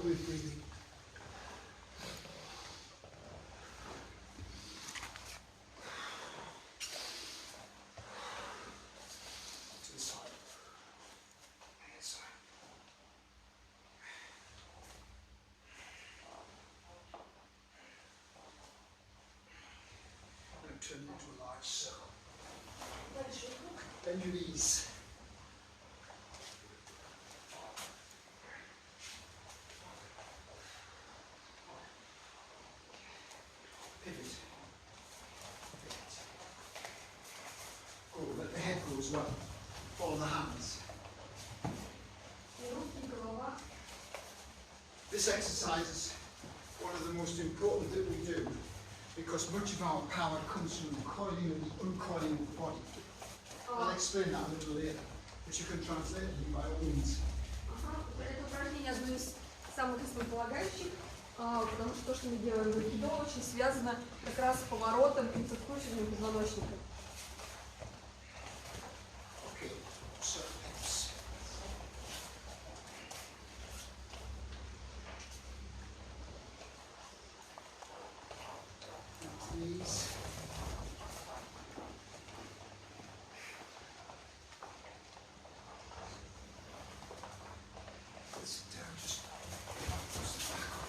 with breathing. To the side. And inside. And turn into a large circle. Bend your knees. Pivot. Oh, let the head go as well. Follow the hands. This exercise is one of the most important that we do because much of our power comes from the coiling and the uncoiling of the body. I'll explain that a little later, but you can translate it by all means. Это упражнение одно из самых основополагающих, потому что то, что мы делаем в айкидо, очень связано как раз с поворотом и циркулирующим позвоночником. Okay, so hips. Knees. Sit down, just push the back on.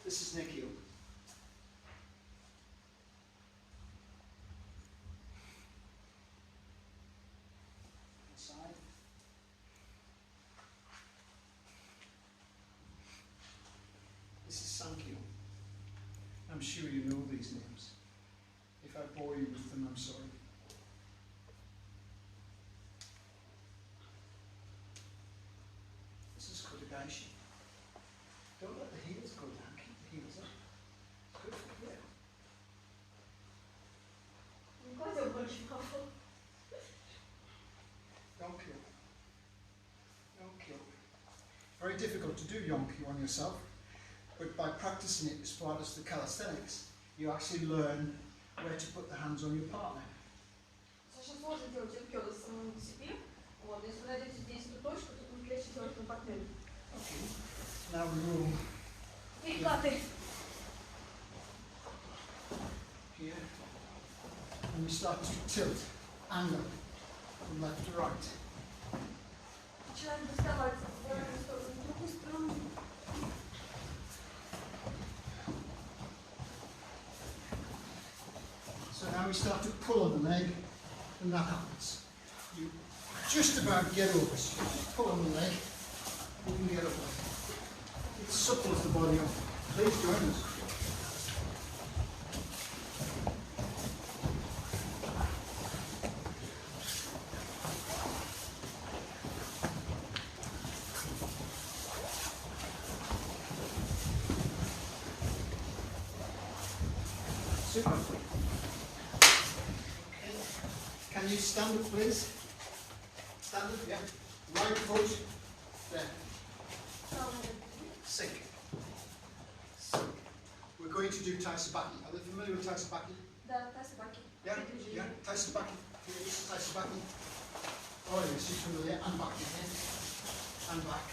This is Nikio. Inside. This is Sankyo. I'm sure you know these names. If I bore you with them, I'm sorry. This is Kodagaishi. Don't let the heels go down, keep the heels up. Good for you. Don't kill. Don't kill. Very difficult to do yonki on yourself, but by practicing it as far as the calisthenics, you actually learn where to put the hands on your partner. Очень сложно делать айкидо самому себе. Вот, если вы найдете здесь эту точку, то будет легче делать на партнере. Okay. Now we roll Перекаты. here, and we start to tilt, angle from left to right. Начинаем доставать в одну сторону, в другую сторону. So now we start to pull on the leg, and that happens. You just about get over. So you just pull on the leg, you can get over. It supples the body up. Please join us. Super. Okay. Can you stand up, please? Stand up, yeah. Right foot there. Sink. Sink. We're going to do Tai Sabaki. Are they familiar with Tai Sabaki? Да, Tai Sabaki. Yeah, yeah. Tai Sabaki. Here is Tai Sabaki. Oh yes, she's familiar. And back again. And back.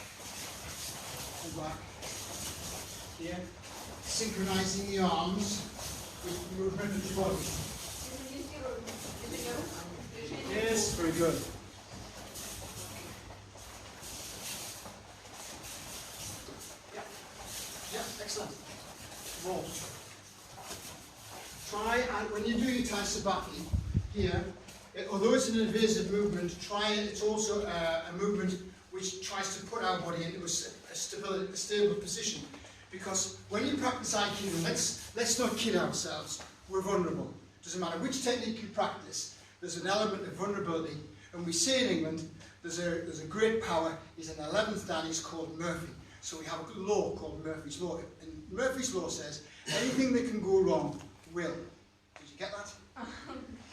And back. Here. Synchronizing the arms with the movement of the body. Yes, very good. Yeah, yeah, excellent. More. Try, and when you do your Tai Sabaki here, although it's an invasive movement, try it. It's also a movement which tries to put our body into a stable position. Because when you practice Aikido, let's not kid ourselves. We're vulnerable. Doesn't matter which technique you practice. There's an element of vulnerability, and we say in England there's a great power. Is an 11th Dan. It's called Murphy. So we have a law called Murphy's law, and Murphy's law says anything that can go wrong will. Did you get that?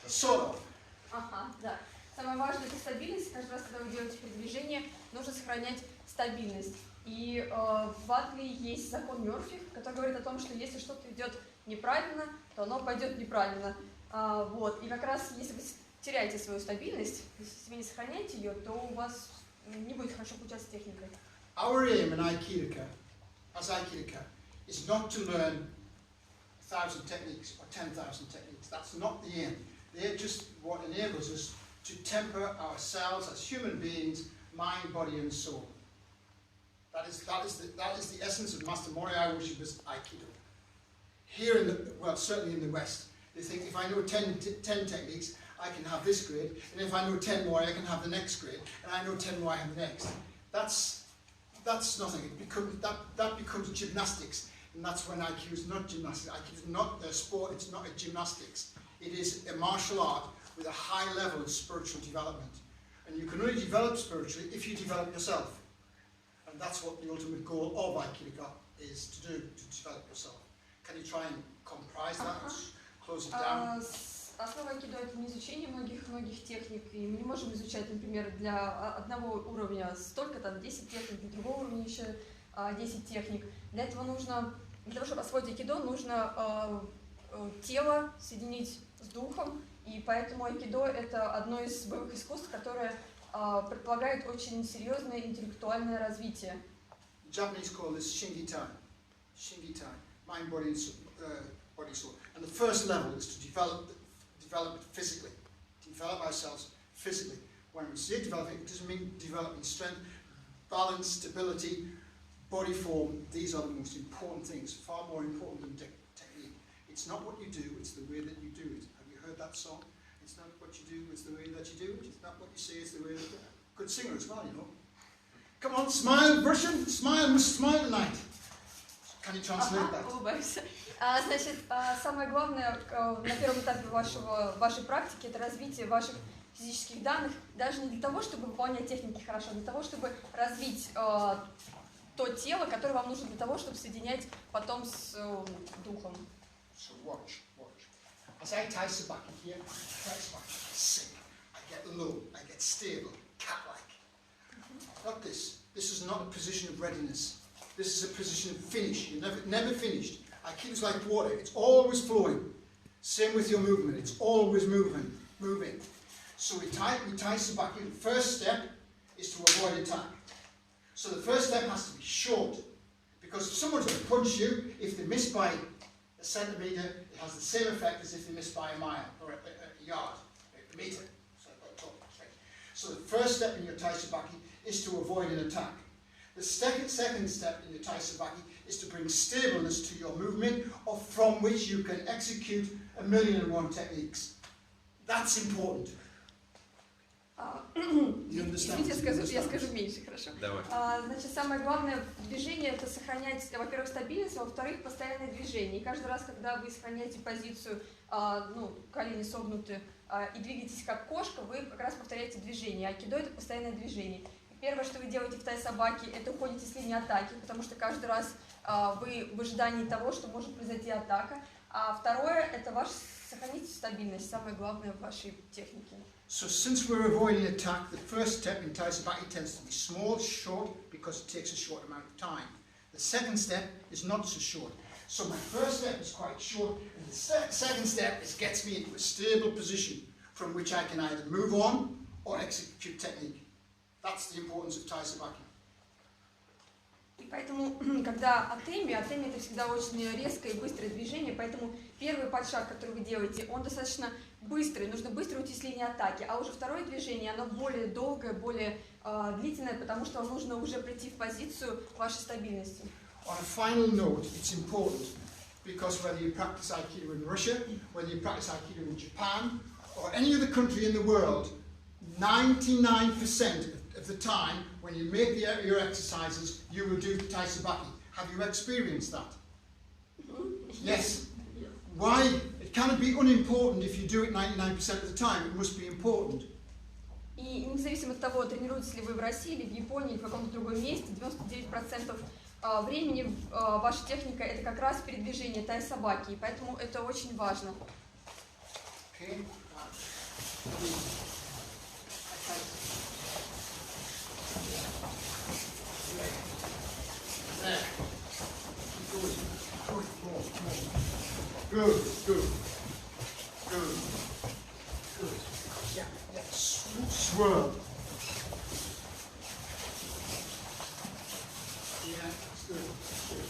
Sort of. Да. Самое важное — это стабильность. Каждый раз, когда вы делаете передвижение, нужно сохранять стабильность. И в Англии есть закон Мерфи, который говорит о том, что если что-то идет неправильно, то оно пойдет неправильно. Вот. И как раз если вы теряете свою стабильность, если вы не сохраняете ее, то у вас не будет хорошо получаться техника. Our aim in Aikido, as Aikido, is not to learn 1,000 techniques or 10,000 techniques. That's not the aim. The aim just what enables us to temper ourselves as human beings, mind, body, and soul. That is the essence of Master Moriarty worshipper's Aikido. Here in the, well, certainly in the West, they think if I know 10 techniques, I can have this grade, and if I know 10 more, I can have the next grade, and I know 10 more, I have the next. That's nothing. That becomes gymnastics, and that's when Aikido is not gymnastics. Aikido is not a sport. It's not a gymnastics. It is a martial art with a high level of spiritual development, and you can only develop spiritually if you develop yourself, and that's what the ultimate goal of Aikido is to do, to develop yourself. Can you try and comprise that? Close it down. Основа айкидо — это не изучение многих техник, и мы не можем изучать, например, для одного уровня столько, там, 10 техник, для другого уровня еще 10 техник. Для этого нужно, для того, чтобы освоить айкидо, нужно тело соединить с духом, и поэтому айкидо — это одно из боевых искусств, которое предполагает очень серьезное интеллектуальное развитие. Japanese call this shingitai, mind, body, body, soul. And the first level is to develop it physically, develop ourselves physically. When we say developing, it doesn't mean developing strength, balance, stability, body form. These are the most important things, far more important than technique. It's not what you do, it's the way that you do it. Have you heard that song? It's not what you do, it's the way that you do it. It's not what you say, it's the way that you do it. Good singer as well, you know. Come on, smile, Russian, smile, must smile tonight. Can you translate that? Улыбаюсь. Значит, самое главное на первом этапе вашей практики — это развитие ваших физических данных, даже не для того, чтобы выполнять техники хорошо, а для того, чтобы развить то тело, которое вам нужно для того, чтобы соединять потом с духом. So watch. As I tie sabaki here, I sing, I get low, I get stable, cat-like. Not this. This is not a position of readiness. This is a position of finish. You're never finished. Aikido is like water. It's always flowing. Same with your movement. It's always moving. So we tie sabaki. The first step is to avoid attack. So the first step has to be short. Because if someone's going to punch you, if they miss by a centimetre, it has the same effect as if they miss by a mile, or a yard, a metre. So the first step in your tai sabaki is to avoid an attack. The second step in your tai sabaki is to bring stableness to your movement, or from which you can execute 1,000,001 techniques. That's important. Извините, я скажу меньше, хорошо? Давай. Значит, самое главное в движении — это сохранять, во-первых, стабильность, во-вторых, постоянное движение. И каждый раз, когда вы сохраняете позицию, колени согнуты, и двигаетесь как кошка, вы как раз повторяете движение. Айкидо — это постоянное движение. Первое, что вы делаете в тай-сабаке, это уходите с линии атаки, потому что каждый раз вы в ожидании того, что может произойти атака. А второе, это сохранить стабильность, самое главное в вашей технике. So since we're avoiding attack, the first step in tai sabaki tends to be small, short, because it takes a short amount of time. The second step is not so short. So my first step is quite short, and the second step gets me into a stable position from which I can either move on or execute technique. That's the importance of tai sabaki. И поэтому, когда атеми это всегда очень резкое и быстрое движение, поэтому первый подшаг, который вы делаете, он достаточно быстрый, нужно быстро уйти с линии атаки, а уже второе движение, оно более долгое, более длительное, потому что вам нужно уже прийти в позицию вашей стабильности. On a final note, it's important, because whether you practice Aikido in Russia, whether you practice Aikido in Japan, or any other country in the world, 99% of the time, when you make your exercises, you will do tai sabaki. Have you experienced that? Yes. Why? It cannot be unimportant if you do it 99% of the time. It must be important. И независимо от того, тренируетесь ли вы в России, или в Японии, или в каком-то другом месте, 99% времени ваша техника — это как раз передвижение тай-сабаки, и поэтому это очень важно. Okay. Good, good, good, good. Yeah, yeah. Swirl. Yeah, that's good. Good.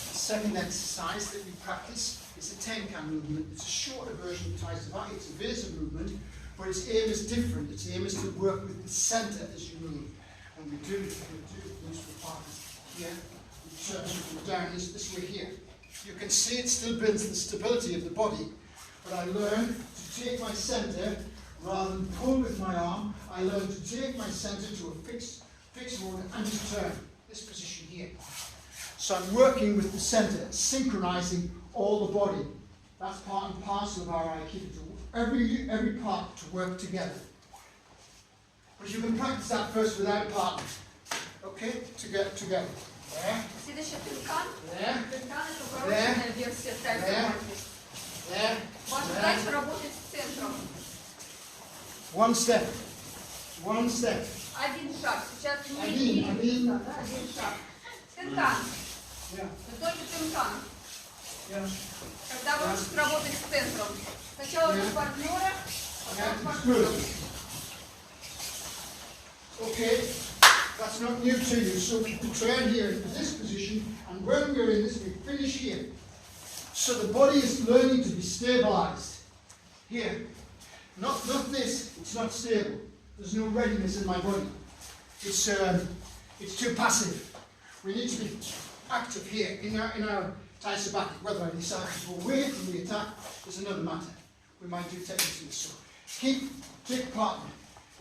The second exercise that we practice is the tenkan movement. It's a shorter version of taisabaki. It's a visa movement, but its aim is different. Its aim is to work with the center as you move. And we do this with partners here. We turn down this way here. You can see it still builds the stability of the body, but I learn to take my center rather than pull with my arm. I learn to take my center to a fixed mode and just turn. This position here. So I'm working with the center, synchronizing all the body. That's part and parcel of our Aikido. Every part to work together. But you can practice that first without a partner. Okay? Together. There. Следующий тынкан. There. Тынкан — это укороченная версия тайсабаки. There. Ваша задача работать с центром. One step. One step. Один шаг. Сейчас Один. один шаг. Тынкан. Yeah. Но только тынкан. Yeah. Когда вы учитесь работать с центром. Сначала с партнера, потом с партнера. Okay, that's not new to you. So we turn here into this position, and when we're in this, we finish here. So the body is learning to be stabilized. Here. Not this, it's not stable. There's no readiness in my body. It's too passive. We need to be active here in our taisabaki. Whether I decide to go away from the attack is another matter. We might do techniques in this. So take a partner.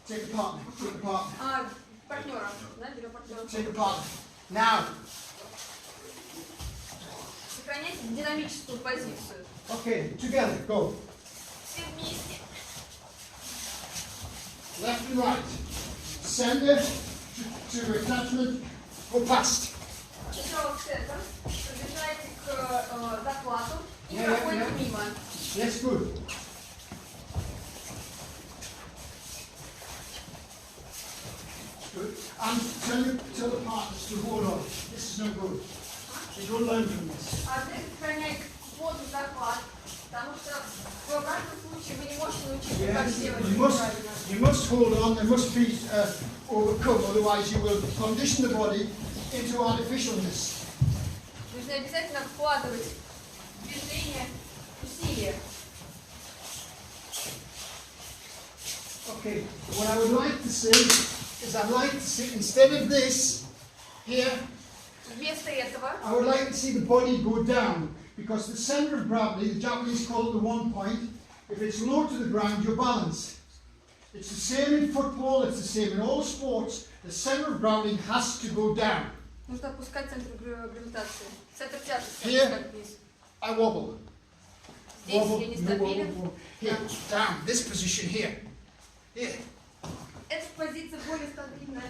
Take a partner. Take a partner. Партнера. Да, берем партнера. Take a partner. Now. Сохраняйте динамическую позицию. Okay, together, go. Все вместе. Left and right. Center to attachment. Go past. Сначала в центр. Пробежайте к захвату и проходите мимо. Yes, good. Good. And tell the partners to hold on. This is no good. You don't learn from this. А здесь сохраняйте плотный захват, потому что в обратном случае вы не можете научиться, как делать правильно. You must hold on. There must be overcome. Otherwise, you will condition the body into artificialness. Нужно обязательно вкладывать в движение усилия. Okay. What I would like to say is I'd like to see, instead of this here, Вместо этого I would like to see the body go down, because the center of gravity, the Japanese call it the 1 point, if it's low to the ground, you're balanced. It's the same in football, it's the same in all sports. The center of gravity has to go down. нужно опускать центр гравитации. Центр тяжести. Here, I wobble. Здесь Wobble, я you нестабилен. wobble. Here, down, this position here. Here. Эта позиция более стабильная.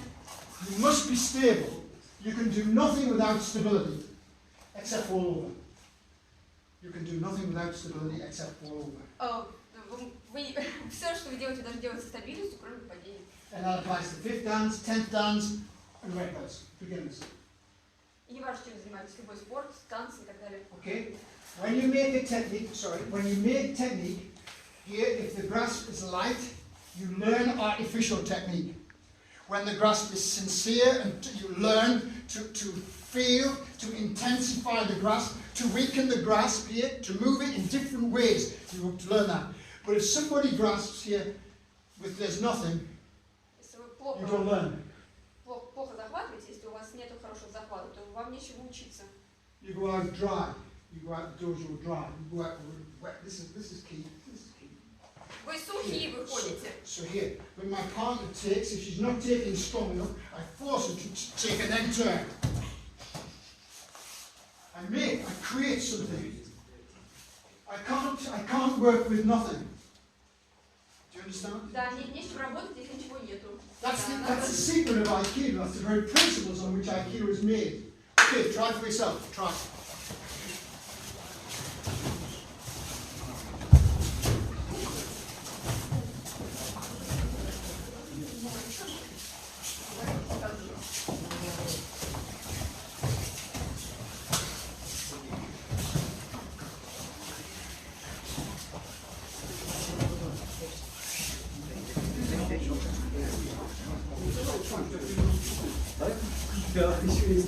You must be stable. You can do nothing without stability, except fall over. You can do nothing without stability, except fall over. Все, что вы делаете, должны делать со стабильностью, кроме падения. And that applies to 5th dance, 10th dance, and records, beginners. И не важно, чем вы занимаетесь, любой спорт, танцы и так далее. Okay? When you make a technique, here, if the grasp is light, you learn artificial technique. When the grasp is sincere, and you learn to feel, to intensify the grasp, to weaken the grasp here, to move it in different ways. You have to learn that. But if somebody grasps here with there's nothing, you don't learn. Плохо захватываете, если у вас нет хорошего захвата, то вам нечего учиться. You go out dry. You go out the dojo dry. You go out wet. This is key. Вы сухие выходите. So here, when my partner takes, if she's not taking strong enough, I force her to take and then turn. I create something. I can't work with nothing. Do you understand? Да, не с чем работать, если ничего нету. That's the secret of Aikido. That's the very principles on which Aikido is made. Okay, try it for yourself. Try. Да, еще есть.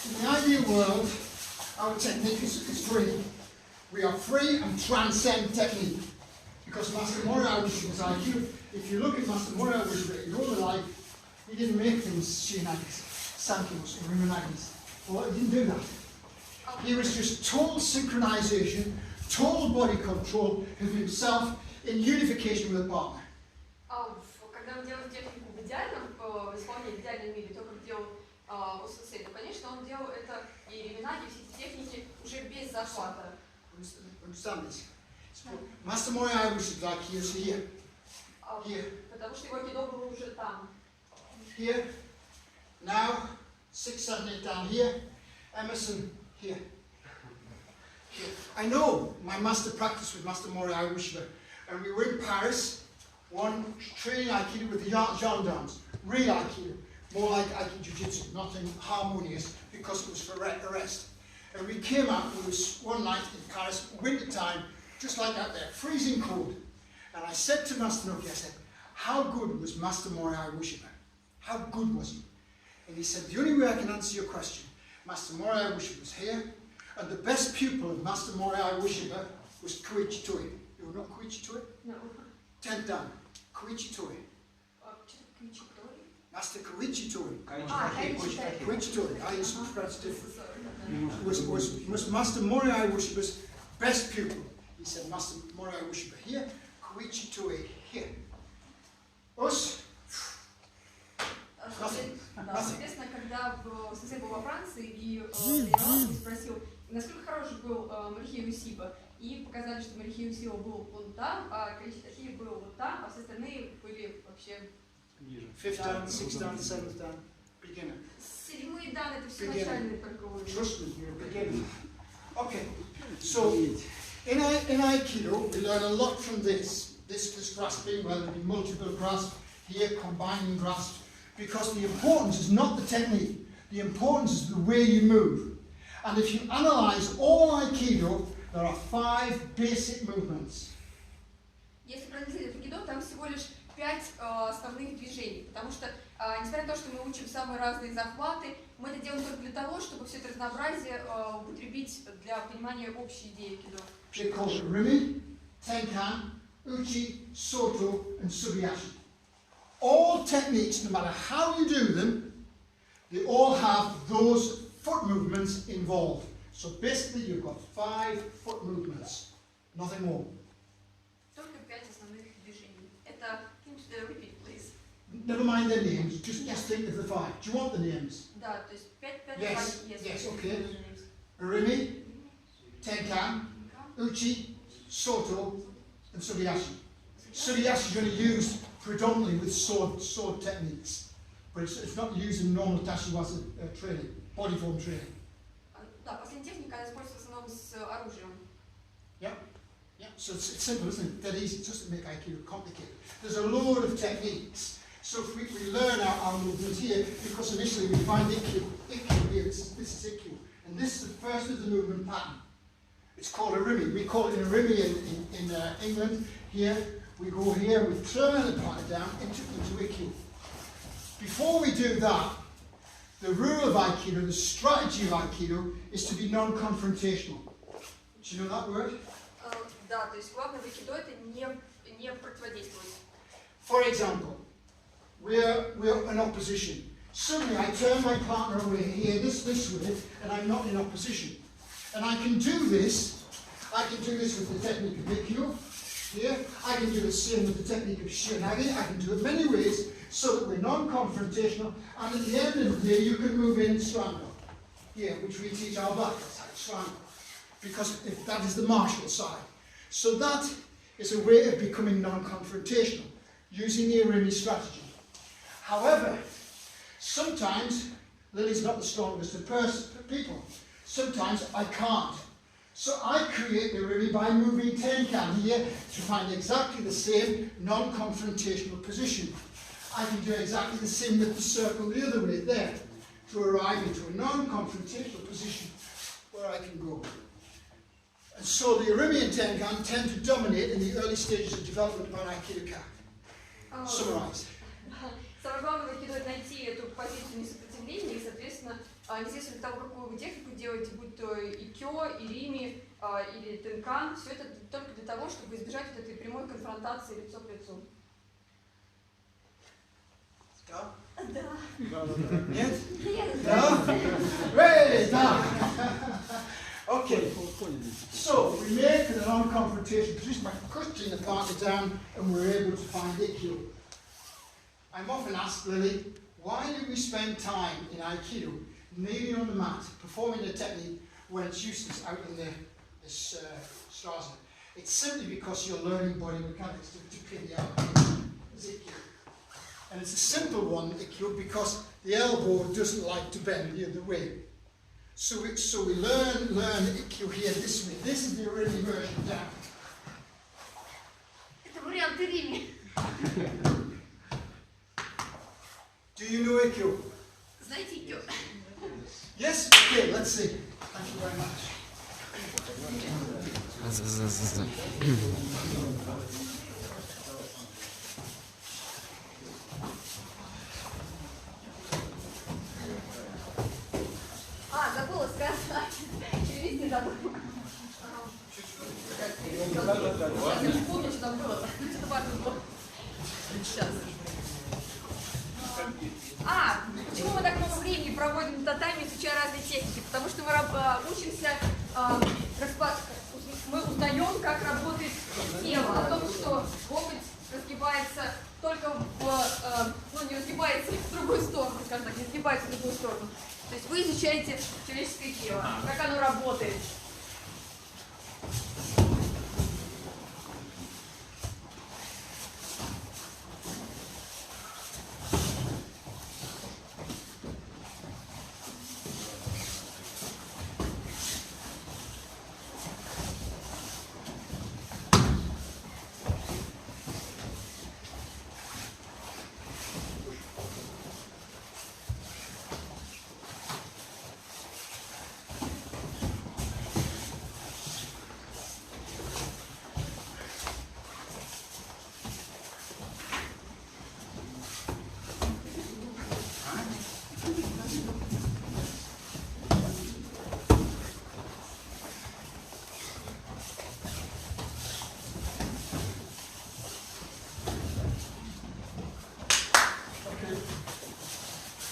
In the ideal world, our technique is free. We are free and transcend technique. Because Master Moriarty was Aikido. If you look at Master Moriarty's whole life, he didn't make things shinagis, sankos, and rimanagis. Well, he didn't do that. He was just total synchronization, total body control of himself in unification with a partner. Когда он делал технику в идеальном, в исполнении в идеальном мире, то, как делал Осусей, то, конечно, он делал это и реминаги, все эти техники уже без захвата. Understand this? Master Moriarty was like here, so here. Here. Потому что его айкидо было уже там. Here. Now, 6, 7, 8 down here. Emmerson here. Here. I know my master practiced with Master Moriarty, and we were in Paris, one training Aikido with the gendarmes, real Aikido, more like Aikido Jiu-Jitsu, nothing harmonious because it was for arrest. And we came out, it was one night in Paris, winter time, just like out there, freezing cold. And I said to Master Nocquet, I said, how good was Master Moriarty Wushiba? How good was he? And he said, the only way I can answer your question, Master Moriarty Wushiba was here, and the best pupil of Master Moriarty Wushiba was Koichi Toi. You know Koichi Toi? No. 10th Dan, Koichi Toi. Master Koichi Toi. Koichi Toi. I used to pronounce it different. Was Master Moriarty Wushiba's best pupil. He said, Master Moriarty Wushiba here, Koichi Toi here. Us? Соответственно, когда Сенсей был во Франции и тренировался, спросил, насколько хорош был Морихей Усиба, и показали, что Морихей Усиба был вон там, а Коичи Той был вот там, а все остальные были вообще Ниже. 5th Dan, 6th Dan, 7th Dan, beginner. Седьмой дан — это все начальные только уровни. Trust me, you're a beginner. Okay, so in Aikido, we learn a lot from this. This grasping, whether it be multiple grasp, here combining grasp, because the importance is not the technique, the importance is the way you move. And if you analyze all Aikido, there are 5 basic movements. Если проанализировать айкидо, там всего лишь 5 основных движений, потому что, несмотря на то, что мы учим самые разные захваты, мы это делаем только для того, чтобы все это разнообразие употребить для понимания общей идеи айкидо. They call it Rimi, Tenkan, Uchi, Soto, and Subiyashi. All techniques, no matter how you do them, they all have those foot movements involved. So basically you've got 5 foot movements, nothing more. Только 5 основных движений. Это, can you repeat, please? Never mind their names, just think of the 5. Do you want the names? Да, то есть 5, Yes, okay. Rimi, Tenkan, Uchi, Soto, and Subiyashi. Subiyashi is only used predominantly with sword techniques, but it's not used in normal Tashiwasa training, body form training. Да, последняя техника, она используется в основном с оружием. Yeah, so it's simple, isn't it? That easy, it doesn't make Aikido complicated. There's a load of techniques. So if we learn our movement here, because initially we find Ikkyu here, this is Ikkyu, and this is the first of the movement pattern. It's called a Rimi. We call it a Rimi in England. Here, we go here, we turn the partner down into Ikkyu. Before we do that, the rule of Aikido, the strategy of Aikido, is to be non-confrontational. Do you know that word? Да, то есть главное в айкидо это не противодействовать. For example, we're in opposition. Suddenly I turn my partner away here, this way, and I'm not in opposition. And I can do this with the technique of Ikkyu, here. I can do the same with the technique of Shinagi. I can do it many ways so that we're non-confrontational, and at the end of the day you can move in and stand up. here, which we teach our black belts, like triangle, because that is the martial side. So that is a way of becoming non-confrontational, using the Irimi strategy. However, sometimes Lily's not the strongest of people. Sometimes I can't. So I create the Irimi by moving tenkan here to find exactly the same non-confrontational position. I can do exactly the same with the circle the other way there, to arrive into a non-confrontational position where I can go. And so the Irimi and tenkan tend to dominate in the early stages of development of an Aikido Ka. Summarize. Самое главное в айкидо это найти эту позицию несопротивления и, соответственно, независимо от того, какую вы технику делаете, будь то икё, ирими или тенкан, все это только для того, чтобы избежать вот этой прямой конфронтации лицо к лицу. Да? Да. Нет? Нет. Да? Hey, да! Okay, so we make a non-confrontation position by cutting the partner down and we're able to find Ikkyo. I'm often asked, Lily, why do we spend time in Aikido kneeling on the mat, performing a technique when it's useless out in this straßen? It's simply because you're learning body mechanics to pin the elbow. It's Ikkyo. And it's a simple one, Ikkyo, because the elbow doesn't like to bend the other way. So we learn Ikkyo here this way. This is the Irimi version down. Это вариант Ирими. Do you know Ikkyo? Знаете икё? Yes? Okay, let's see. Thank you very much. Забыла сказать. Перевести забыла. Я не помню, что там было. Что-то важно было. Сейчас. Почему мы так много времени проводим на татами, изучая разные техники? Потому что мы учимся, мы узнаем, как работает тело, о том, что локоть разгибается только не разгибается в другую сторону, скажем так, не разгибается в другую сторону. То есть вы изучаете человеческое тело, как оно работает.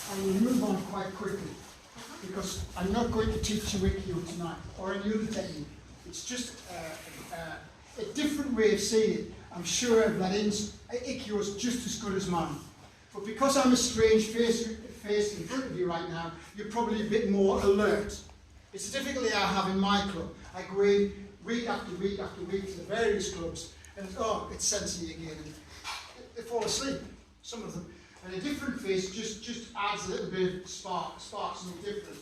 I will move on quite quickly because I'm not going to teach you Ikkyo tonight or any other technique. It's just a different way of saying it. I'm sure that Ikkyo is just as good as mine. But because I'm a strange face in front of you right now, you're probably a bit more alert. It's a difficulty I have in my club. I go in week after week after week to the various clubs and it's sensei again. And they fall asleep, some of them. And a different face just adds a little bit of sparks something different.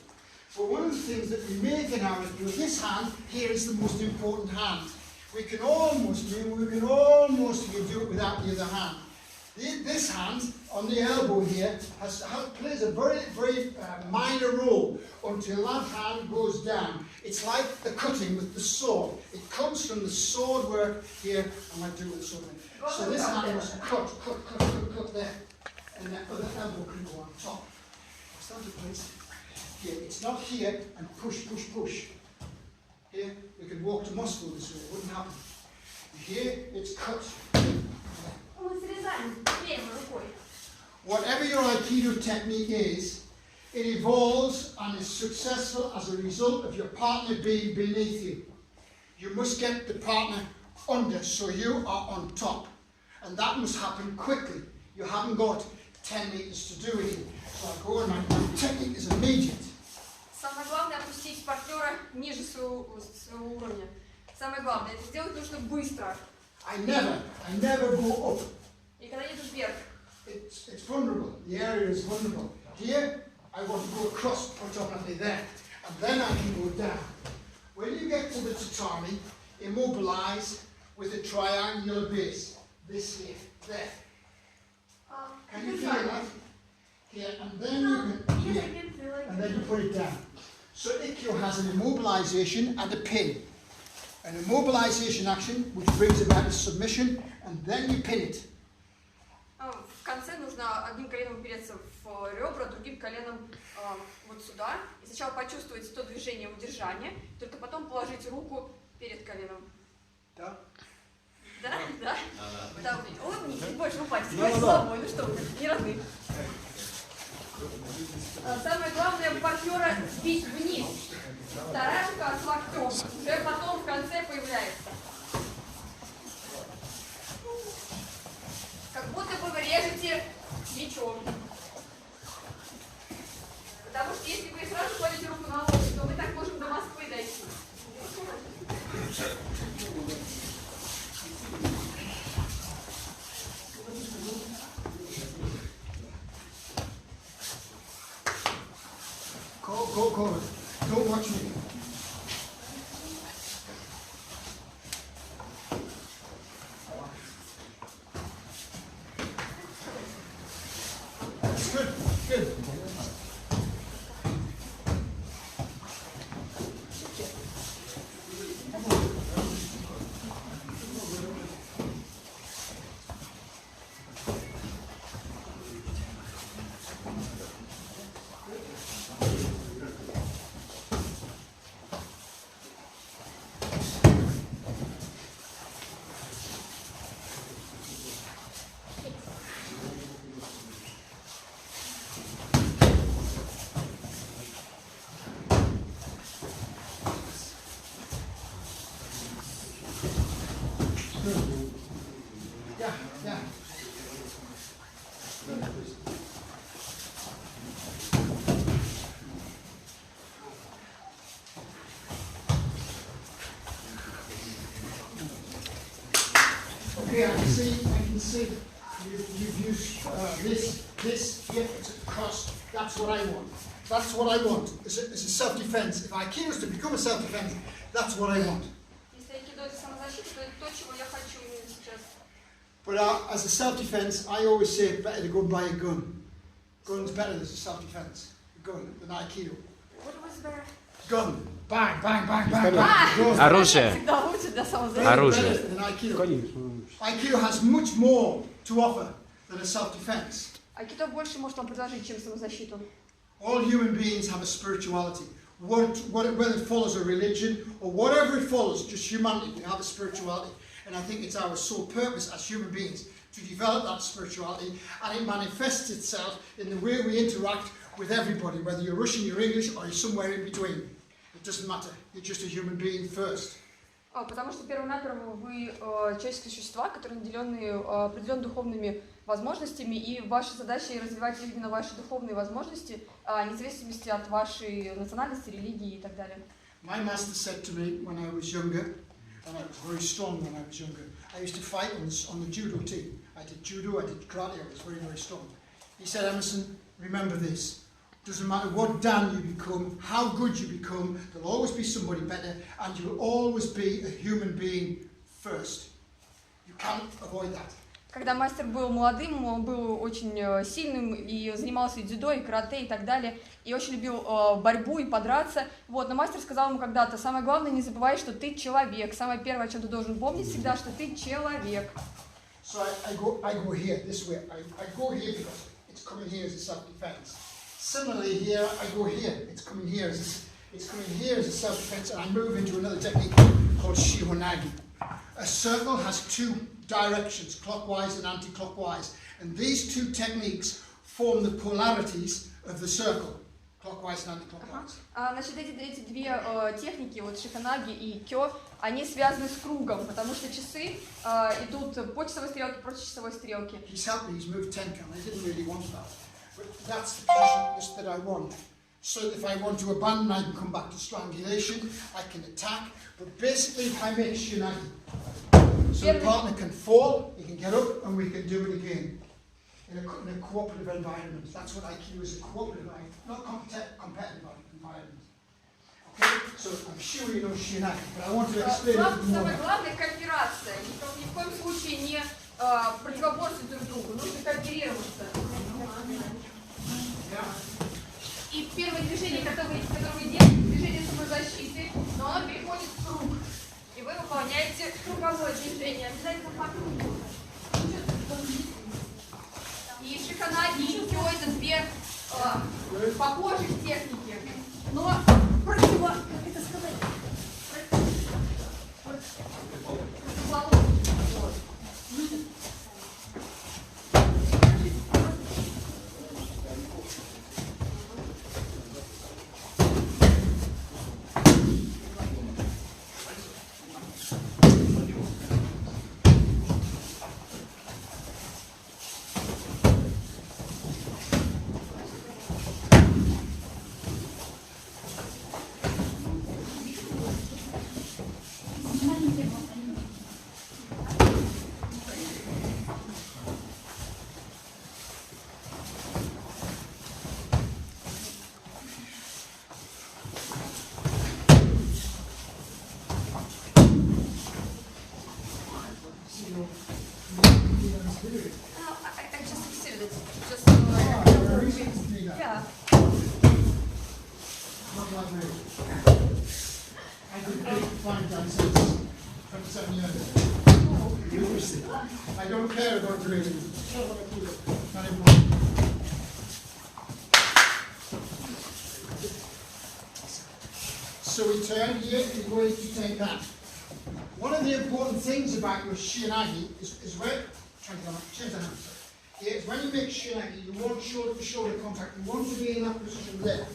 But one of the things that we make in our Ikkyo, this hand here is the most important hand. We can almost do it without the other hand. This hand on the elbow here plays a very, very minor role until that hand goes down. It's like the cutting with the sword. It comes from the sword work here. I might do it with something. So this hand must cut there. And that other elbow can go on top. Stand up, please. Here, it's not here and push. Here, we could walk to Moscow this way, it wouldn't happen. Here, it's cut. Whatever your Aikido technique is, it evolves and is successful as a result of your partner being beneath you. You must get the partner under so you are on top. And that must happen quickly. You haven't got 10 meters to do it in. So I go and my technique is immediate. Самое главное опустить партнера ниже своего уровня. Самое главное, это сделать нужно быстро. I never go up. И когда идешь вверх. It's vulnerable. The area is vulnerable. Here, I want to go across horizontally there, and then I can go down. When you get to the tatami, immobilize with a triangular base. This here, there. Can you feel that? Here, and then you can, here, and then you put it down. So Ikkyo has an immobilization and a pin. An immobilization action which brings about a submission, and then you pin it. В конце нужно одним коленом упереться в ребра, другим коленом вот сюда. И сначала почувствовать то движение удержания, только потом положить руку перед коленом. Да? Да? Да? Да. Улыбнитесь, больше упасть. Слабо, ну что вы, не родные. Самое главное партнера бить вниз. Вторая рука с локтем. Уже потом в конце появляется. Как будто бы вы режете мечом. Потому что если вы сразу кладете руку на локоть, то мы так можем до Москвы дойти. Go. Don't watch me. Good. Yeah. Okay, I can see you've used this here to cross. That's what I want. That's what I want. It's a self-defense. If Aikido is to become a self-defense, that's what I want. Если айкидо это самозащита, то это то, чего я хочу именно сейчас. But as a self-defense, I always say it's better to go and buy a gun. Gun's better as a self-defense. A gun than Aikido. What was there? Gun. Bang. Оружие. Всегда лучше для самозащиты. Оружие. Than Aikido. Конечно. Aikido has much more to offer than a self-defense. Айкидо больше может вам предложить, чем самозащиту. All human beings have a spirituality. Whether it follows a religion or whatever it follows, just humanity, we have a spirituality. And I think it's our sole purpose as human beings to develop that spirituality, and it manifests itself in the way we interact with everybody, whether you're Russian, you're English, or you're somewhere in between. It doesn't matter. You're just a human being first. Потому что первонаперво вы человеческие существа, которые наделены определенными духовными возможностями, и ваша задача развивать именно ваши духовные возможности, вне зависимости от вашей национальности, религии и так далее. My master said to me when I was younger, and I was very strong when I was younger, I used to fight on the judo team. I did judo, I did karate, I was very, very strong. He said, Emmerson, remember this. Doesn't matter what Dan you become, how good you become, there'll always be somebody better, and you'll always be a human being first. You can't avoid that. Когда мастер был молодым, он был очень сильным и занимался и дзюдо, и карате, и так далее, и очень любил борьбу и подраться. Вот, но мастер сказал ему когда-то: самое главное, не забывай, что ты человек. Самое первое, о чем ты должен помнить всегда, что ты человек. So I go here, this way. I go here because it's coming here as a self-defense. Similarly here, I go here. It's coming here as a self-defense, and I move into another technique called Shihonagi. A circle has two directions, clockwise and anti-clockwise, and these two techniques form the polarities of the circle, clockwise and anti-clockwise. Значит, эти две техники, вот шихонаги и кё, они связаны с кругом, потому что часы идут по часовой стрелке, против часовой стрелки. He's helped me, he's moved 10 count, I didn't really want that, but that's the position that I want. So if I want to abandon, I can come back to strangulation, I can attack, but basically if I make shinagi, so the partner can fall, he can get up, and we can do it again in a cooperative environment. That's what Aikido is, a cooperative environment, not competitive environment. Okay, so I'm sure you know shinagi, but I want to explain it more. Самое главное — кооперация. Ни в коем случае не противоборствовать друг другу, нужно кооперироваться. И первое движение, которое вы делаете, движение самозащиты, но оно переходит в круг. И вы выполняете круговое движение, обязательно по кругу. И шиханаги, и кё — это две похожих техники, но как это сказать? I don't care about grading. Not important. So we turn here, we're going to take that. One of the important things about your shinagi is where, is when you make shinagi, you want shoulder-to-shoulder contact. You want to be in that position there,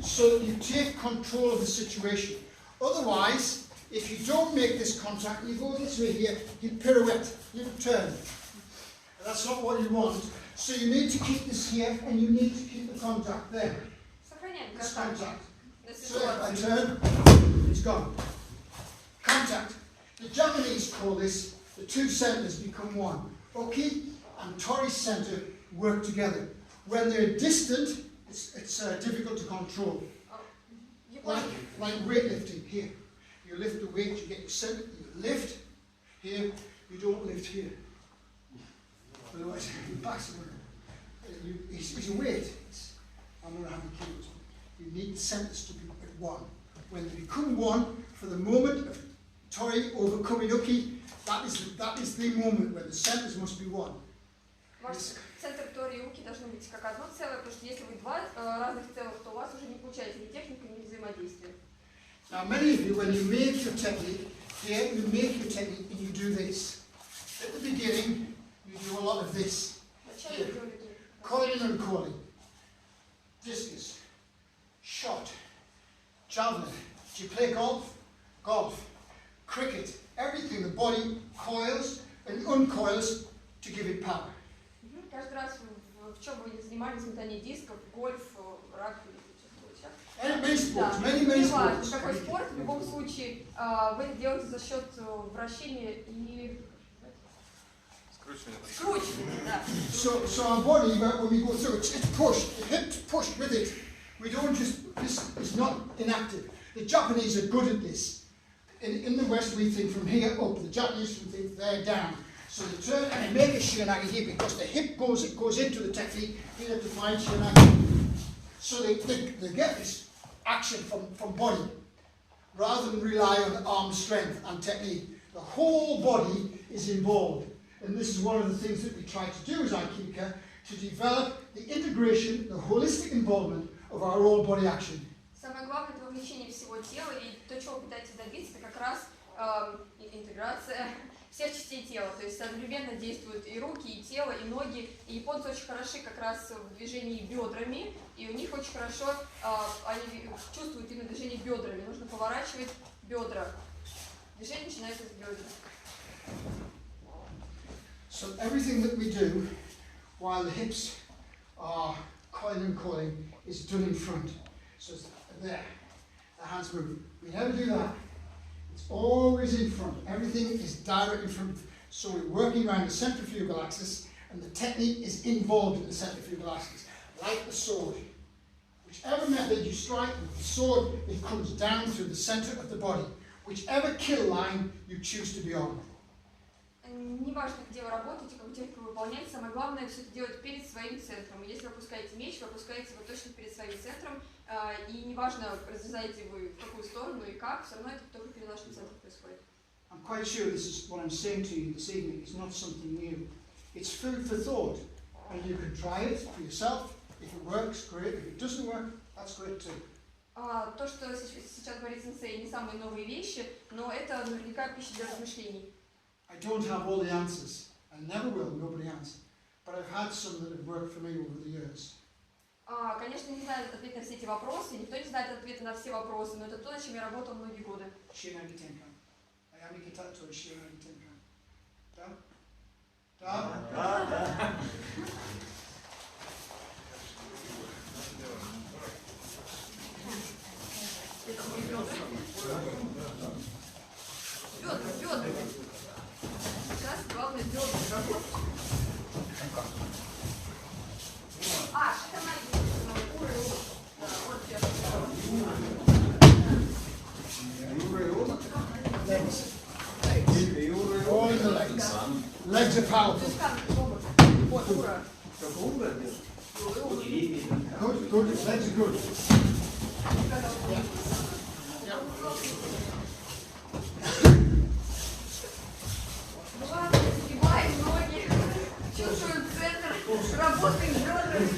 so that you take control of the situation. Otherwise, if you don't make this contact, you go this way here, you pirouette, you turn. And that's not what you want. So you need to keep this here, and you need to keep the contact there. This contact. So if I turn, it's gone. Contact. The Japanese call this, the two centers become one. Oki and Tori center work together. When they're distant, it's difficult to control. Like weightlifting here. You lift the weight, you get your center, you lift here, you don't lift here. Otherwise, your back's it's a weight. I'm going to have a kilos. You need the centers to be at one. When they become one, for the moment of Tori overcoming Uki, that is the moment where the centers must be one. Центр Тори и Уки должны быть как одно целое, потому что если вы два разных целых, то у вас уже не получается ни техника, ни взаимодействие. Now, many of you, when you make your technique, here you make your technique and you do this. At the beginning, you do a lot of this. Here. Coiling and calling. Discus. Shot. Javelin. Do you play golf? Golf. Cricket. Everything. The body coils and uncoils to give it power. Каждый раз, в чем вы занимались, метание дисков, гольф, рагби. Many sports, many sports. Какой спорт, в любом случае, вы это делаете за счет вращения и скручивания. Да. So our body, when we go through, it's pushed, the hips pushed with it. We don't just, this is not inactive. The Japanese are good at this. In the West, we think from here up. The Japanese think there down. So they turn and they make a shinagi here because the hip goes into the technique. You have to find shinagi. So they get this action from body, rather than rely on arm strength and technique. The whole body is involved, and this is one of the things that we try to do as Aikido, to develop the integration, the holistic involvement of our whole body action. Самое главное — это вовлечение всего тела, и то, чего вы пытаетесь добиться, это как раз интеграция всех частей тела, то есть одновременно действуют и руки, и тело, и ноги, и японцы очень хороши как раз в движении бедрами, и у них очень хорошо, они чувствуют именно движение бедрами, нужно поворачивать бедра. Движение начинается с бедер. So everything that we do while the hips are coiling and coiling is done in front. So it's there, the hands move. We never do that. It's always in front. Everything is direct in front. So we're working around the centrifugal axis, and the technique is involved in the centrifugal axis, like the sword. Whichever method you strike with the sword, it comes down through the center of the body. Whichever kill line you choose to be on. Неважно, где вы работаете, какую технику вы выполняете, самое главное все это делать перед своим центром. Если вы опускаете меч, вы опускаете его точно перед своим центром, и неважно, разрезаете вы в какую сторону и как, все равно это только перед вашим центром происходит. I'm quite sure this is what I'm saying to you this evening is not something new. It's food for thought, and you can try it for yourself. If it works, great. If it doesn't work, that's great too. То, что сейчас говорит сенсей, не самые новые вещи, но это наверняка пища для размышлений. I don't have all the answers. I never will, nobody has. But I've had some that have worked for me over the years. Конечно, не знаю ответ на все эти вопросы, никто не знает ответа на все вопросы, но это то, над чем я работал многие годы. Бедра. Сейчас главное бедра работать. Legs are powerful. Good. Legs are good. Сгибаем ноги, чувствуем центр, работаем бедрами.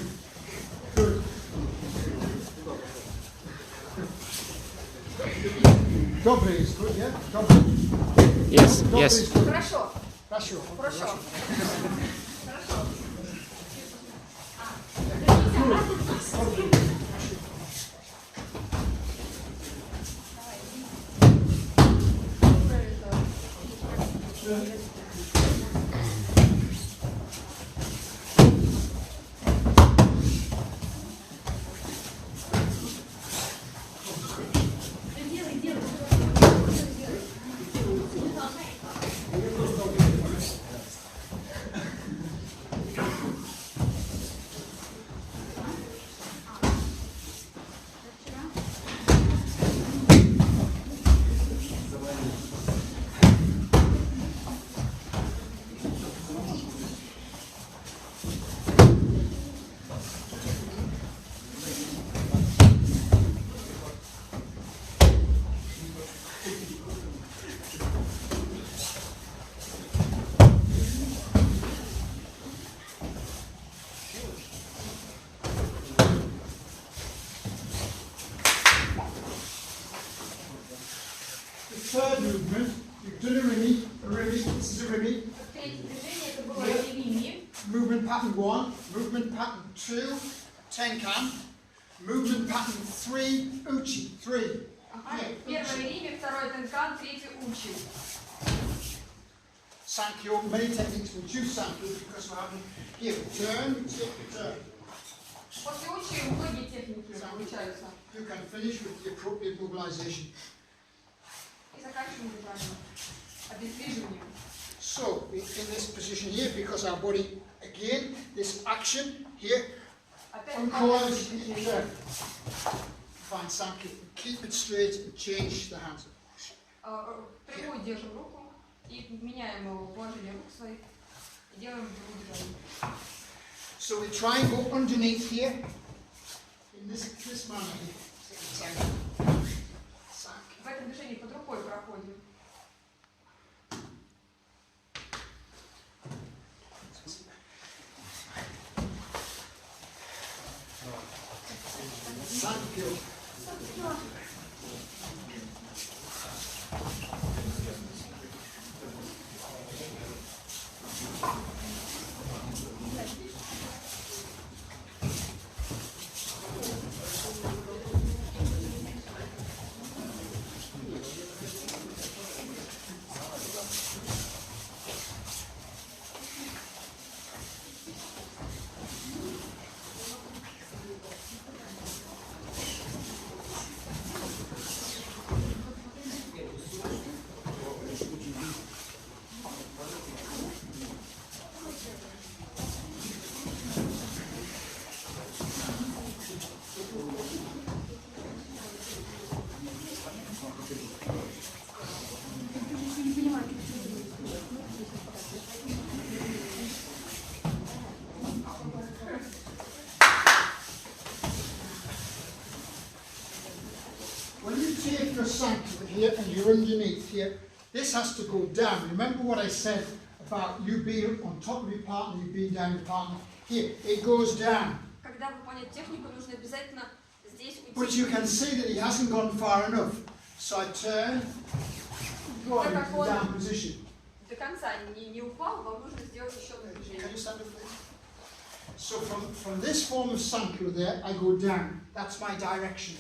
Добрый is good, yeah? Добрый. Yes, yes. Хорошо. Хорошо. Third movement, you've done a rimi, this is a rimi. Третье движение это было рими. Movement pattern 1, movement pattern 2, tenkan, movement pattern 3, uchi, 3. Первое рими, второй тенкан, третий учи. Sankyo, many techniques will choose Sankyo because we're having here, turn, turn. После учи многие техники получаются. You can finish with the appropriate mobilization. So, in this position here, because our body, again, this action here, uncoils, find Sankyo, keep it straight and change the hands. Прямую держим руку и меняем его положение рук своих и делаем другую движение. So we try and go underneath here, in this manner here. В этом движении под рукой проходим. when you take your sanku here and you're underneath here, this has to go down. Remember what I said about you being on top of your partner, you being down your partner. Here, it goes down. Когда выполнять технику, нужно обязательно здесь уйти. But you can see that he hasn't gone far enough. So I turn, go into the down position. До конца не упал, вам нужно сделать еще одно движение. Can you stand up, please? So from this form of sanku there, I go down. That's my direction.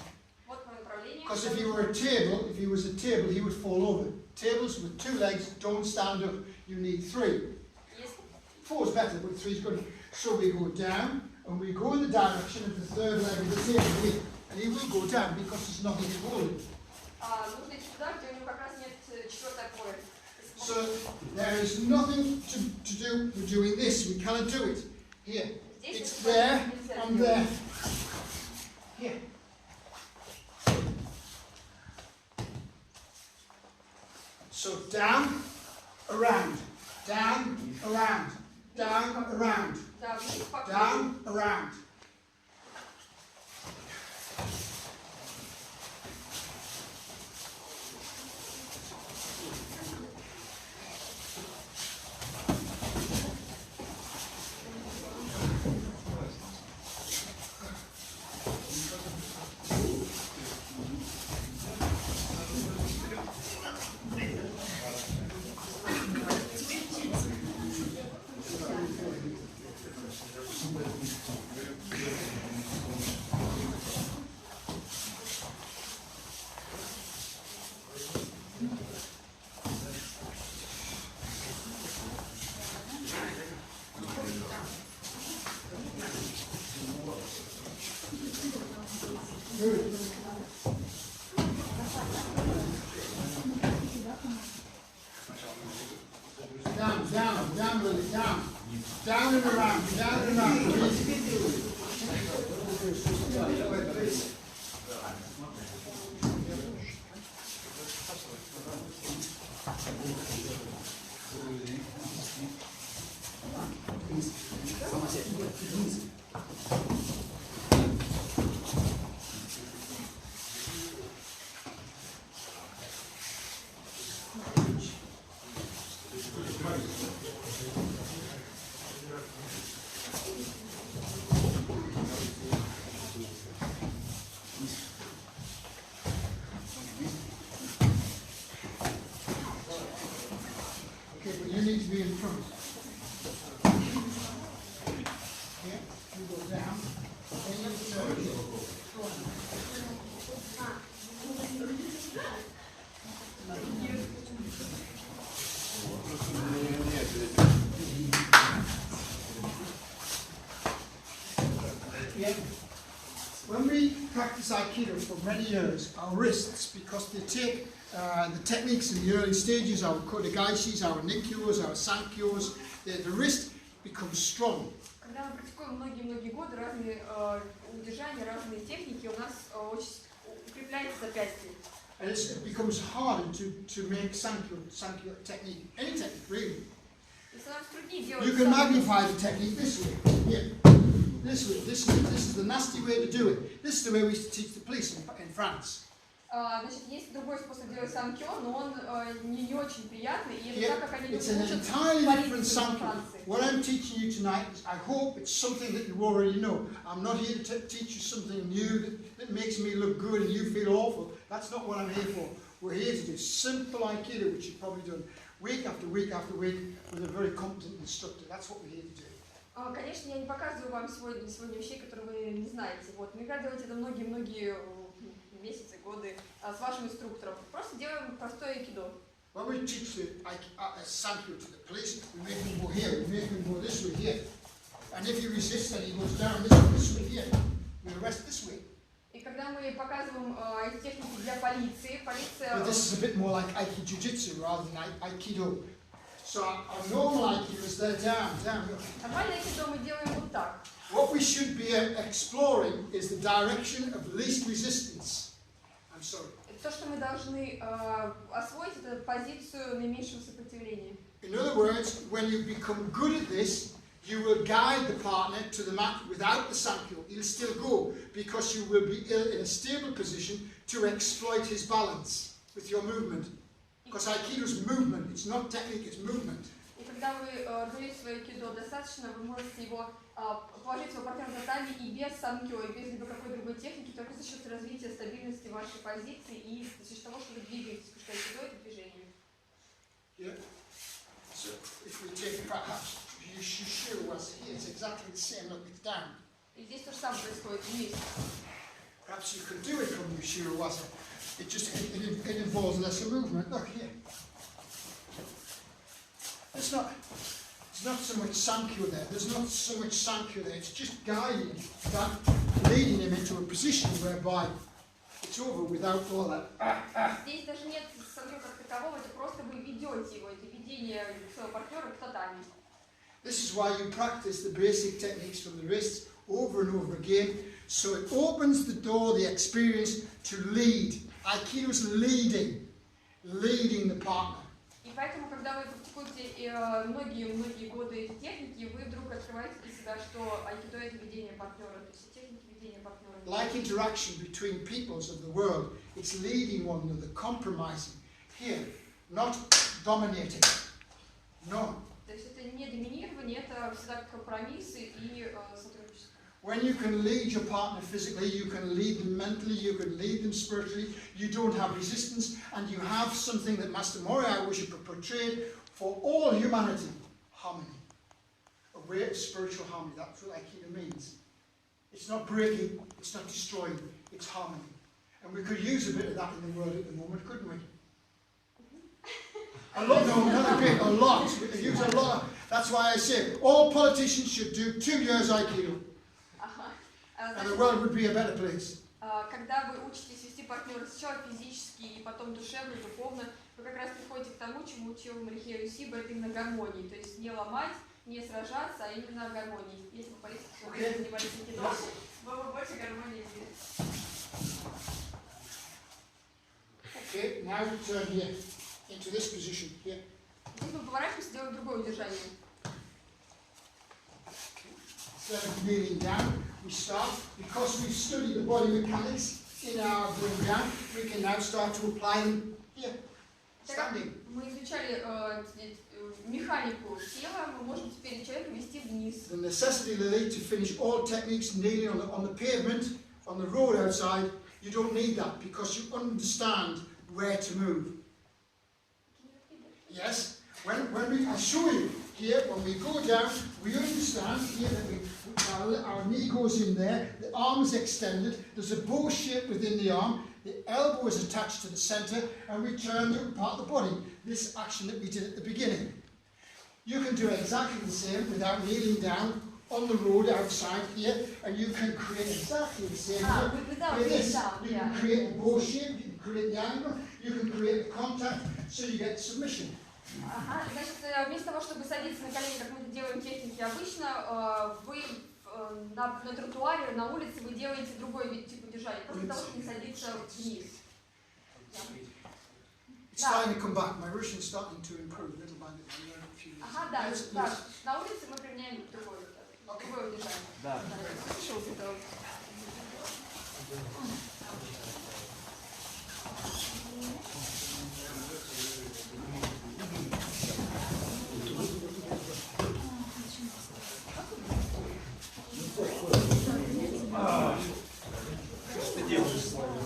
Вот мое направление. Because if he was a table, he would fall over. Tables with 2 legs don't stand up. You need 3. 4 is better, but 3 is good. So we go down, and we go in the direction of the 3rd leg of the table here. And he will go down because there's nothing to hold him. Нужно идти туда, где у него как раз нет 4-й опоры. So there is nothing to do with doing this. We cannot do it. Here. It's there and there. Here. So down, around, down, around, down, around, down, around. Down and around, down and around. Need to be in front. Here, you go down, then you turn. Go on. Yeah. When we practice Aikido for many years, our wrists, because they take the techniques in the early stages, our kodageishis, our nikkyos, our sankyos, the wrist becomes strong. Когда мы практикуем многие годы разные удержания, разные техники, у нас очень укрепляется запястье. And it becomes harder to make sankyo technique, any technique really. You can magnify the technique this way, here, this way. This is the nasty way to do it. This is the way we used to teach the police in France. Значит, есть другой способ делать санкё, но он не очень приятный, и это так, как они It's an entirely different sankyō. What I'm teaching you tonight is, I hope it's something that you already know. I'm not here to teach you something new that makes me look good and you feel awful. That's not what I'm here for. We're here to do simple Aikido, which you've probably done week after week after week with a very competent instructor. That's what we're here to do. Конечно, я не показываю вам сегодня вещей, которые вы не знаете. Вот, мы делаете это многие месяцы, годы с вашим инструктором. Просто делаем простое айкидо. When we teach the sankyo to the police, we make him go here, we make him go this way here. And if he resists, then he goes down this way here. We arrest this way. И когда мы показываем эти техники для полиция... But this is a bit more like Aikido Jiu-Jitsu rather than Aikido. So our normal Aikido is there, down. Нормальное айкидо мы делаем вот так. What we should be exploring is the direction of least resistance. I'm sorry. То, что мы должны освоить, это позицию наименьшего сопротивления. In other words, when you become good at this, You will guide the partner to the mat without the sankyo. He'll still go because you will be in a stable position to exploit his balance with your movement. Because Aikido is movement, it's not technique, it's movement. И когда вы организуете свое айкидо достаточно, вы можете его положить своего партнера на татами и без санкё, и без либо какой другой техники, только за счет развития стабильности вашей позиции и за счет того, что вы двигаетесь, потому что айкидо это движение. Yeah. So if we take perhaps Yushiro was here, it's exactly the same, look, it's down. И здесь то же самое происходит вниз. Perhaps you could do it from Yushiro was it just it involves lesser movement. Look here. It's not so much sankyo there. There's not so much sankyo there. It's just guiding that, leading him into a position whereby it's over without all that. Здесь даже нет санкё как такового, это просто вы ведете его, это ведение своего партнера к татами. This is why you practice the basic techniques from the wrists over and over again, so it opens the door, the experience to lead. Aikido is leading the partner. И поэтому, когда вы практикуете многие годы эти техники, вы вдруг открываете для себя, что айкидо это ведение партнера, то есть техники ведения партнера. Like interaction between peoples of the world, it's leading one another, compromising. Here, not dominating. No. То есть это не доминирование, это всегда компромиссы и сотрудничество. When you can lead your partner physically, you can lead them mentally, you can lead them spiritually, you don't have resistance, and you have something that Master Moriya wishes to portray for all humanity, harmony. A way of spiritual harmony, that's what Aikido means. It's not breaking, it's not destroying, it's harmony. And we could use a bit of that in the world at the moment, couldn't we? A lot, no, not a bit, a lot. We could use a lot. That's why I say all politicians should do 2 years Aikido. And the world would be a better place. Когда вы учитесь вести партнера сначала физически и потом душевно, духовно, вы как раз приходите к тому, чему учил Морихею Сиба, это именно гармонии. То есть не ломать, не сражаться, а именно гармонии. Если бы политики занимались айкидо, было бы больше гармонии в мире. Okay, now we turn here into this position here. Здесь мы поворачиваемся, делаем другое удержание. Instead of kneeling down, we start, because we've studied the body mechanics in our going down, we can now start to apply them here, standing. Мы изучали механику тела, мы можем теперь человека вести вниз. The necessity Lily to finish all techniques kneeling on the pavement, on the road outside, you don't need that because you understand where to move. Yes, when I show you here, when we go down, we understand here that our knee goes in there, the arm is extended, there's a bow shape within the arm, the elbow is attached to the centre, and we turn to part of the body. This action that we did at the beginning. You can do exactly the same without kneeling down on the road outside here, and you can create exactly the same with this. You can create a bow shape, you can create the angle, you can create the contact, so you get submission. Ага, значит, вместо того, чтобы садиться на колени, как мы это делаем в технике обычно, вы на тротуаре, на улице вы делаете другой вид типа удержания, просто того, чтобы не садиться вниз. It's starting to come back. My Russian's starting to improve little by little. Ага, да. На улице мы применяем другое удержание. Да. Что ты делаешь с вами?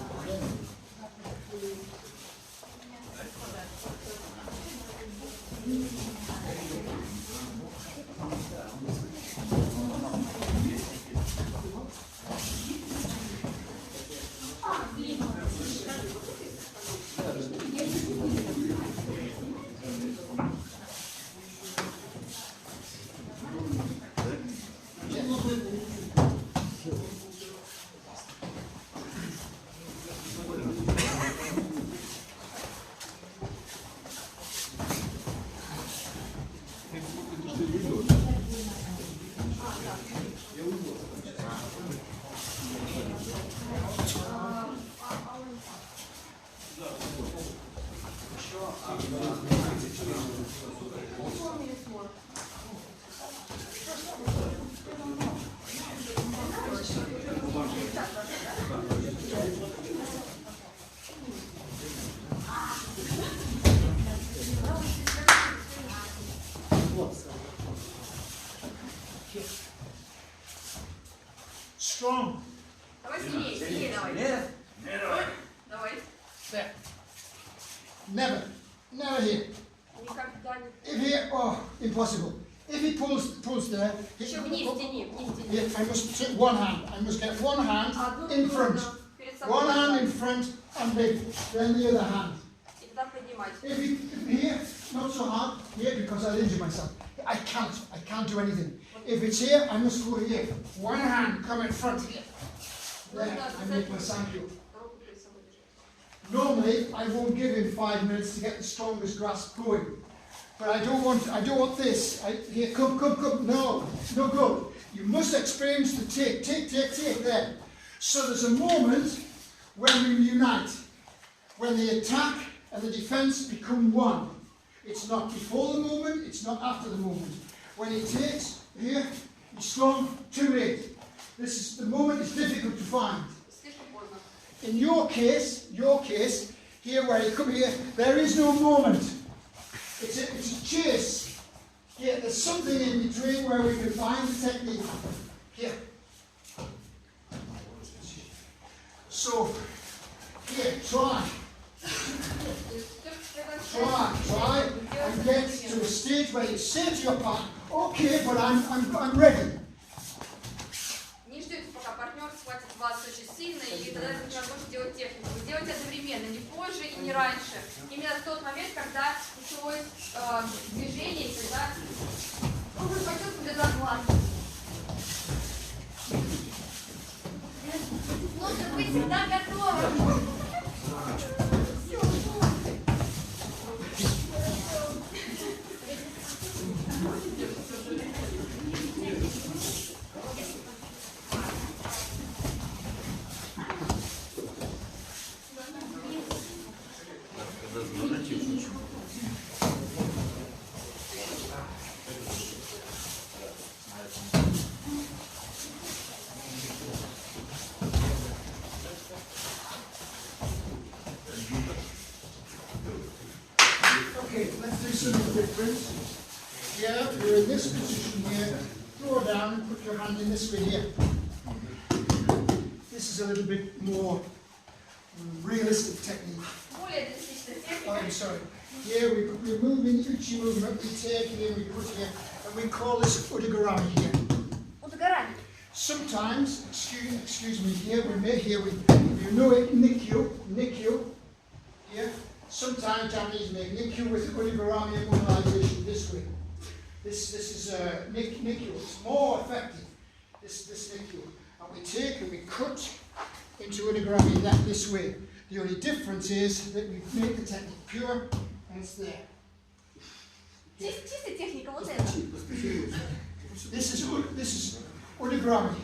impossible. If he pulls there, Еще вниз тяни, yeah, I must take one hand. I must get one hand in front. One hand in front and then the other hand. И тогда поднимать. If here, not so hard, here because I'll injure myself. I can't do anything. If it's here, I must go here. One hand, come in front here. There, I make my thank you. Normally, I won't give him 5 minutes to get the strongest grasp going. But I don't want this. Here, come. No good. You must experience the take there. So there's a moment when we unite. When the attack and the defense become one. It's not before the movement, it's not after the movement. When he takes, here, he's strong, too late. The moment is difficult to find. In your case, here where you come here, there is no moment. It's a chase. Here, there's something in between where we can find the technique. Here. So, here, try and get to a stage where you say to your partner, okay, but I'm ready. Не ждите, пока партнер схватит вас очень сильно, и тогда вы можете делать технику. Вы делаете одновременно, не позже и не раньше. Именно в тот момент, когда началось движение, когда вы почувствовали заглад. Нужно быть всегда готовым. Okay, let's do something different. Here, you're in this position here. Throw down and put your hand in this way here. This is a little bit more realistic technique. Oh, I'm sorry. Here we're moving each movement, we take here, we put here, and we call this udagarami here. Udagarami. Sometimes, excuse me, here we know it, nikyu, here. Sometimes Japanese make nikyu with udagarami and mobilization this way. This is nikyu. It's more effective. This nikyu, and we take and we cut into udagarami this way. The only difference is that we make the technique pure and it's there. Чистая техника, вот это. This is udagarami.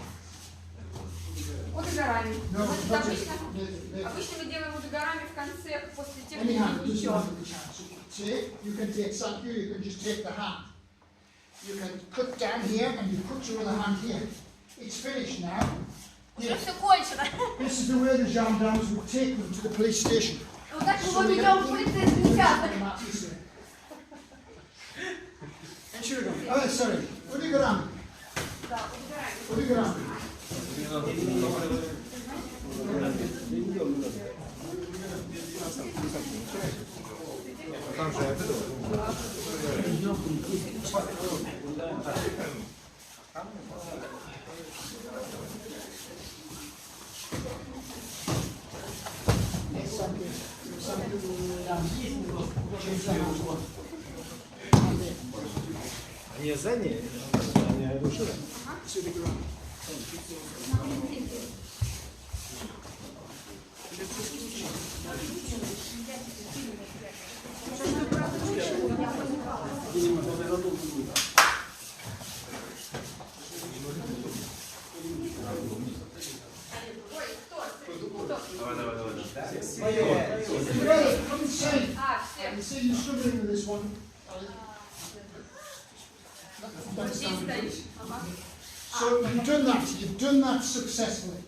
Удагарами. No, Вот not обычно just- мы делаем удагарами в конце после Any hand, техники just еще. one the chance. You can take thank you can just take the hand. You can cut down here and you put your other hand here. It's finished now. Уже все кончено. This is the way the gendarmes would take them to the police station. Вот так мы ведем в полицейский участок. Oh, sorry. Udagarami. Да, удагарами. Udagarami. Они задние, они души. Come and see. Все. You see you're struggling with this one. Здесь стоишь. Ага. So you've done that successfully.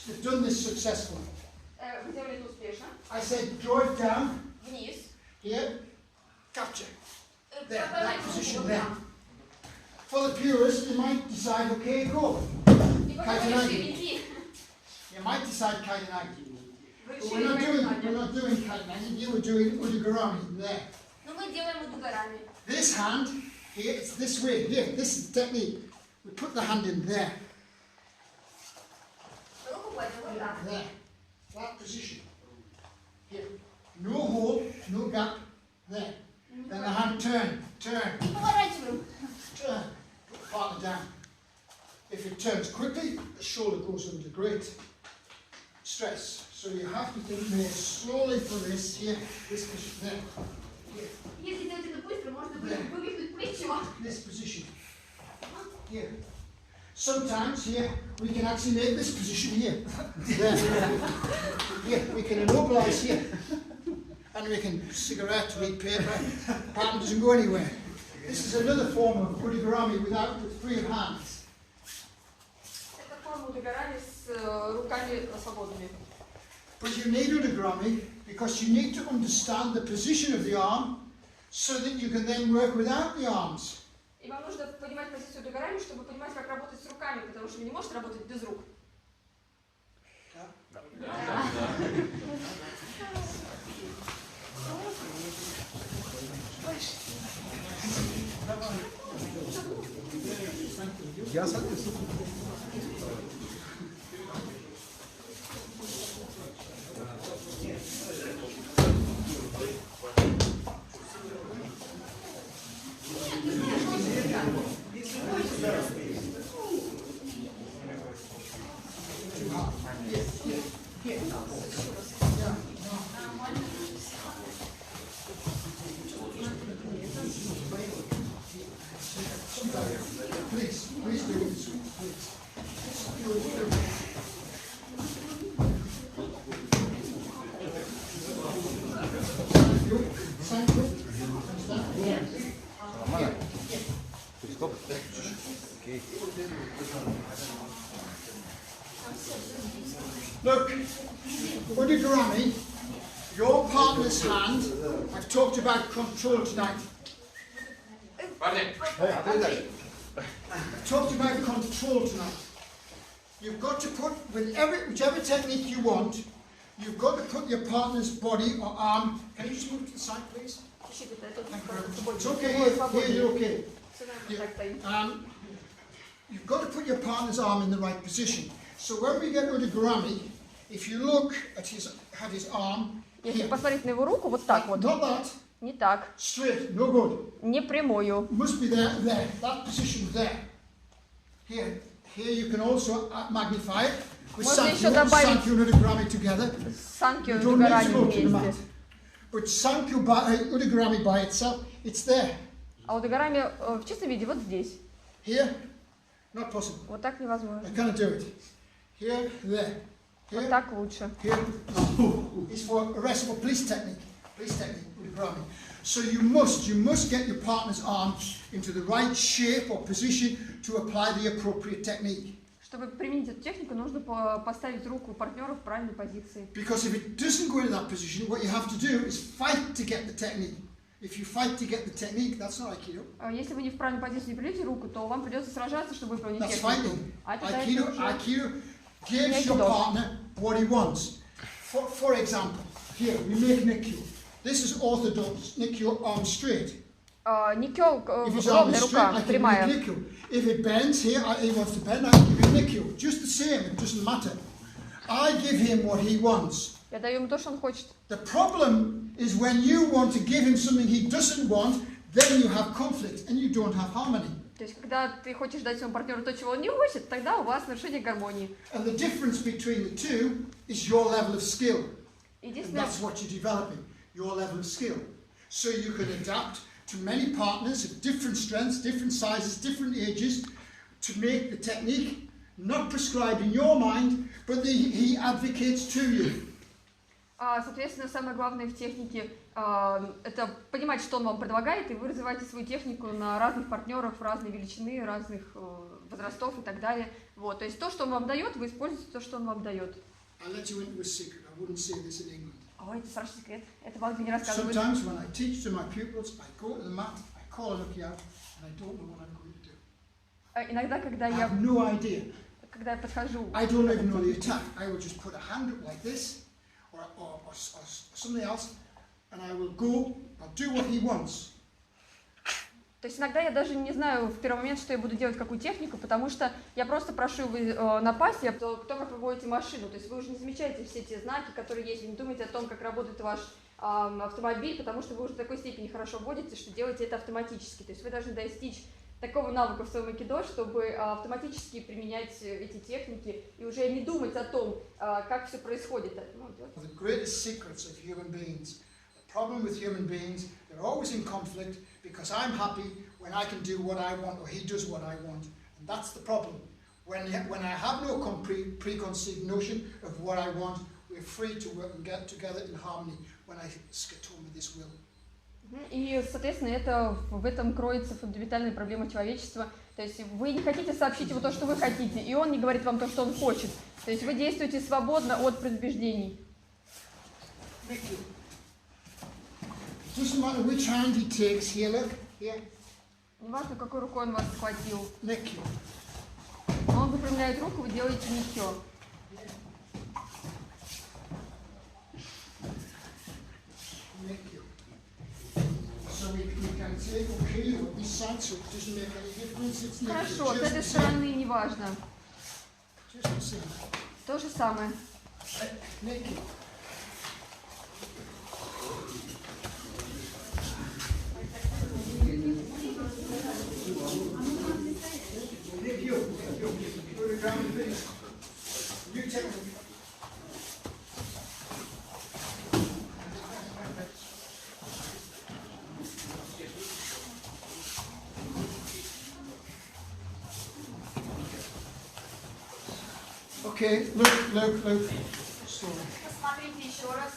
You've done this successfully. Вы делали это успешно. I said draw it down, Вниз. here, capture. There, Продолжайте that position руку, there. да. For the purist, you might decide, okay, go. И потом Кайденаги. решили идти. You might decide kaidanagi. Вы But решили we're not doing kaidanagi, you were doing udagarami there. Но мы делаем удагарами. This hand Here, it's this way. Here, this is the technique. We put the hand in there. There. That position. Here. No hole, no gap. There. Then the hand turn. Turn. Put the partner down. If it turns quickly, the shoulder goes under great stress. So you have to think more slowly for this. Here, this position. There. Here. This position. Here. Sometimes here we can actually make this position here. There. Here we can immobilize here. And we can cigarette, read paper. Pattern doesn't go anywhere. This is another form of origami with free hands. Это форма удогорами с руками свободными. But you need origami because you need to understand the position of the arm so that you can then work without the arms. И вам нужно понимать позицию удогорами, чтобы понимать, как работать с руками, потому что вы не можете работать без рук. Я согласен. Please do this, please. Thank you. Нормально? Periscope? Окей. Look, origami, your partner's hand, I've talked about control tonight. I've talked about control tonight. You've got to put, whichever technique you want, you've got to put your partner's body or arm. Can you just move to the side, please? Thank you very much. It's okay, here you're okay. You've got to put your partner's arm in the right position. So when we get origami, if you look at his arm, Если посмотреть на его руку, вот так вот. not that, Не так. straight, no good. Не прямую. Must be there, that position there. Here you can also magnify it. With Можно еще Sankyo добавить and origami together. санкю You don't need to удогорами go to the mat. вместе. But Sankyo origami by itself, it's there. А удогорами в чистом виде вот здесь. Here, not possible. Вот так невозможно. I cannot do it. Here, there. Вот Here, так лучше. here. It's for arrest for police technique. Police technique, origami. So you must get your partner's arm into the right shape or position to apply the appropriate technique. Чтобы применить эту технику, нужно поставить руку партнера в правильной позиции. Because if it doesn't go into that position, what you have to do is fight to get the technique. If you fight to get the technique, that's not Aikido. Если вы не в правильной позиции не придете руку, то вам придется сражаться, чтобы выполнить That's технику. fighting. А это Aikido gives your partner what he wants. For example, here we make Nikyo. This is orthodox Nikyo, arm straight. Никё, If his arm ровная is straight, рука, I can прямая. make Nikyo. If it bends here, he wants to bend, I give him Nikyo. Just the same, it doesn't matter. I give him what he wants. Я даю ему то, что он хочет. The problem is when you want to give him something he doesn't want, then you have conflict and you don't have harmony. То есть, когда ты хочешь дать своему партнеру то, чего он не хочет, тогда у вас нарушение гармонии. And the difference between the two is your level of skill. And Единственное, that's what you're developing, your level of skill. So you can adapt to many partners of different strengths, different sizes, different ages, to make the technique not prescribed in your mind, but he advocates to you. соответственно, самое главное в технике это понимать, что он вам предлагает, и вы развиваете свою технику на разных партнеров, разной величины, разных возрастов и так далее. Вот, то есть то, что он вам дает, вы используете то, что он вам дает. I'll let you into a secret. I wouldn't say this in England. Ой, это страшный секрет. Это в Англии не рассказывают. Sometimes when I teach to my pupils, I go to the mat, I call a Nocquet out, and I don't know what I'm going to do. Иногда, когда I я have no idea. подхожу, I don't even know the attack. I will just put a hand up like this, or something else, and I will go, I'll do what he wants. То есть иногда я даже не знаю в первый момент, что я буду делать, какую технику, потому что я просто прошу вы напасть, то, как вы водите машину. То есть вы уже не замечаете все те знаки, которые есть, вы не думаете о том, как работает ваш автомобиль, потому что вы уже в такой степени хорошо водите, что делаете это автоматически. То есть вы должны достичь такого навыка в своем айкидо, чтобы автоматически применять эти техники и уже не думать о том, как все происходит. The greatest secrets of human beings. The problem with human beings, they're always in conflict because I'm happy when I can do what I want or he does what I want. And that's the problem. When I have no preconceived notion of what I want, we're free to work and get together in harmony when I scatome with this will. И, соответственно, в этом кроется фундаментальная проблема человечества. То есть вы не хотите сообщить ему то, что вы хотите, и он не говорит вам то, что он хочет. То есть вы действуете свободно от предубеждений. Doesn't matter which hand he takes here, look, here. Не важно, какой рукой он вас схватил. Nikyo. Он выпрямляет руку, вы делаете никё. Nikyo. So we can take okay on this side, so it doesn't make any difference. It's nikyo. Хорошо, с этой стороны не важно. Just the same. То же самое. Nikyo. Okay, look. Sorry. Посмотрите еще раз.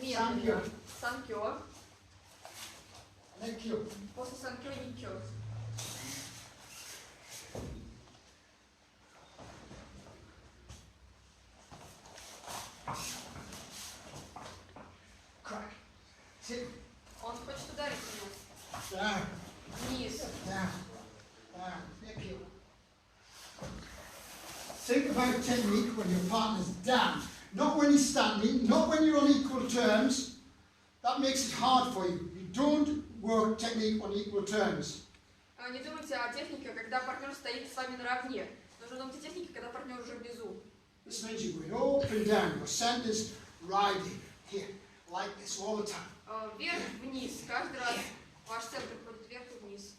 Медленно. Санкё. Nikyo. После санкё никё. Crack. Sit. Он хочет ударить меня. Down. Вниз. Down. Nikyo. Think about technique when your partner's down. Not when he's standing, not when you're on equal terms. That makes it hard for you. You don't work technique on equal terms. Не думайте о технике, когда партнер стоит с вами наравне. Нужно думать о технике, когда партнер уже внизу. This means you're going up and down. Your center's riding here, like this all the time. Вверх-вниз. Каждый раз ваш центр ходит вверх и вниз.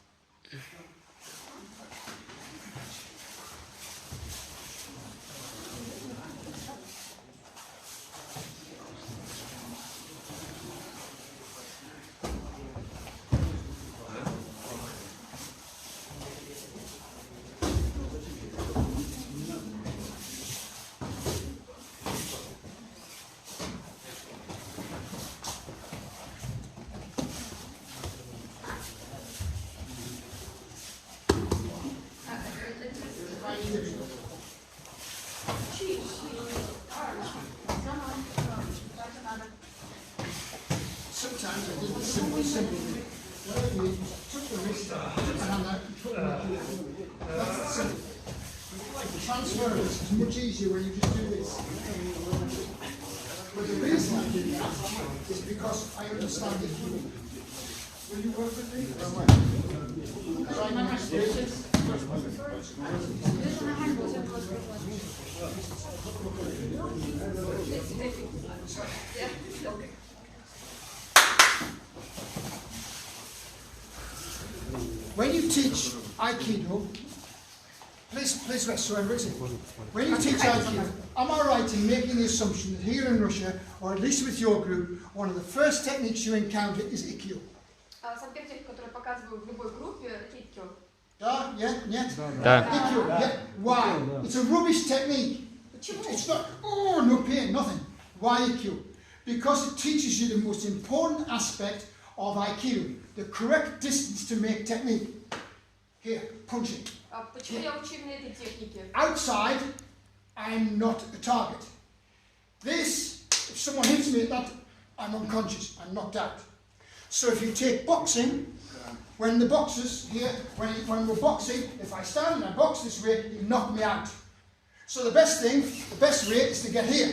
Sometimes I did the simple thing. Where you took the wrist and I put it. That's simple. The transfer is much easier when you just do this. But the reason I did that is because I understand it. Will you work with me? Try my mistakes. When you teach Aikido, please rest so everybody's in. When you teach Aikido, am I right in making the assumption that here in Russia, or at least with your group, one of the first techniques you encounter is Ikkyo? Сам первый техник, который показываю в любой группе, это икё. Да? Нет? Да. Ikkyo, yeah. Why? It's a rubbish technique. It's not, no pain, nothing. Why Ikkyo? Because it teaches you the most important aspect of Aikido, the correct distance to make technique. Here, punching. Почему я учу именно этой технике? Outside, I'm not a target. This, if someone hits me at that, I'm unconscious, I'm knocked out. So if you take boxing, when the boxers here, when we're boxing, if I stand and I box this way, you knock me out. So the best way is to get here.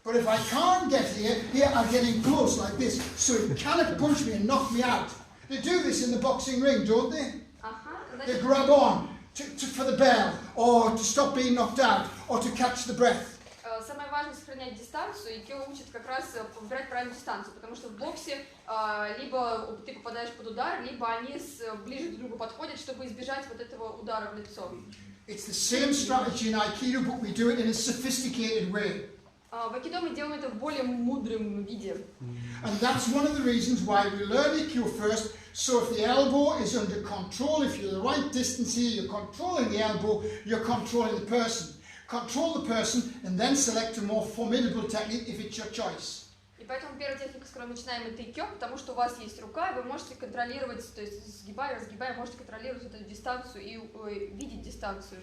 But if I can't get here I'm getting close like this. So you cannot punch me and knock me out. They do this in the boxing ring, don't they? Ага, They значит, grab on for the bell, or to stop being knocked out, or to catch the breath. самое важное сохранять дистанцию, и Кё учит как раз выбирать правильную дистанцию, потому что в боксе либо ты попадаешь под удар, либо они ближе друг к другу подходят, чтобы избежать вот этого удара в лицо. It's the same strategy in Aikido, but we do it in a sophisticated way. В Айкидо мы делаем это в более мудром виде. And that's one of the reasons why we learn Aikido first. So if the elbow is under control, if you're the right distance here, you're controlling the elbow, you're controlling the person. Control the person and then select a more formidable technique if it's your choice. И поэтому первая техника, с которой мы начинаем, это икё, потому что у вас есть рука, и вы можете контролировать, то есть сгибая, разгибая, можете контролировать эту дистанцию и видеть дистанцию.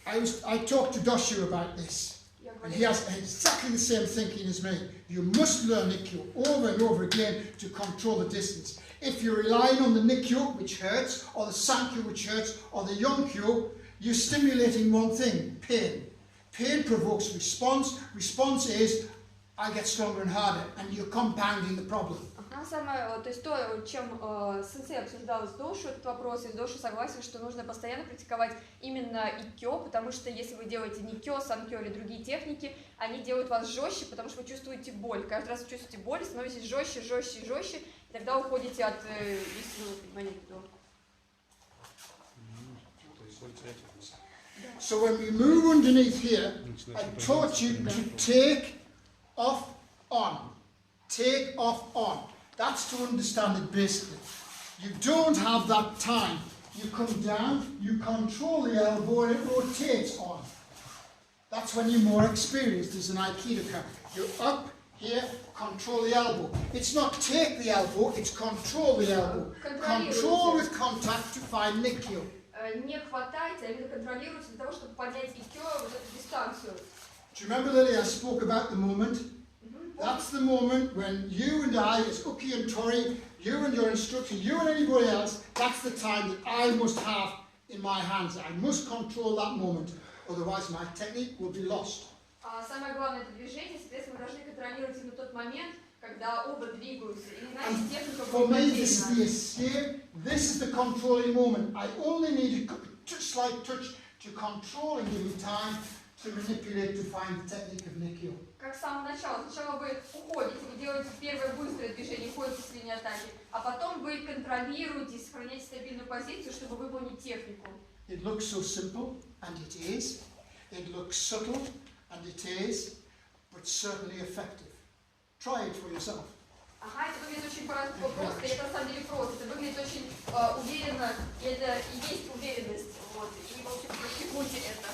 I talked to Doshu about this. And he has exactly the same thinking as me. You must learn Nikkyo over and over again to control the distance. If you're relying on the Nikkyo, which hurts, or the Sankyo, which hurts, or the Yonkyo, you're stimulating one thing, pain. Pain provokes response. Response is, I get stronger and harder, and you're compounding the problem. Самое, то есть то, чем сенсей обсуждал с Дошу этот вопрос, и Дошу согласен, что нужно постоянно практиковать именно икё, потому что если вы делаете никё, санкё или другие техники, они делают вас жестче, потому что вы чувствуете боль. Каждый раз вы чувствуете боль, становитесь жестче, жестче и жестче, и тогда уходите от истинного понимания икидо. So when we move underneath here, I taught you to take off on. Take off on. That's to understand it basically. You don't have that time. You come down, you control the elbow and it rotates on. That's when you're more experienced as an Aikidoka. You're up here, control the elbow. It's not take the elbow, it's control the elbow. Control with contact to find Nikkyo. Не хватайте, а именно контролируйте для того, чтобы поднять икё, вот эту дистанцию. Do you remember, Lily, I spoke about the moment? That's the moment when you and I, as Uki and Tori, you and your instructor, you and anybody else, that's the time that I must have in my hands. I must control that moment, otherwise my technique will be lost. Самое главное это движение, соответственно, мы должны контролировать именно тот момент, когда оба двигаются, или иначе техника For будет me, this is потеряна. the escape, this is the controlling moment. I only need a slight touch to control and give me time to manipulate to find the technique of Nikkyo. Как с самого начала. Сначала вы уходите, вы делаете первое быстрое движение, уходите с линии атаки, а потом вы контролируете, сохраняете стабильную позицию, чтобы выполнить технику. It looks so simple, and it is. It looks subtle, and it is, but certainly effective. Try it for yourself. Ага, это выглядит очень просто, и это на самом деле просто. Это выглядит очень уверенно, и это и есть уверенность. Вот, и, в общем, практикуйте это.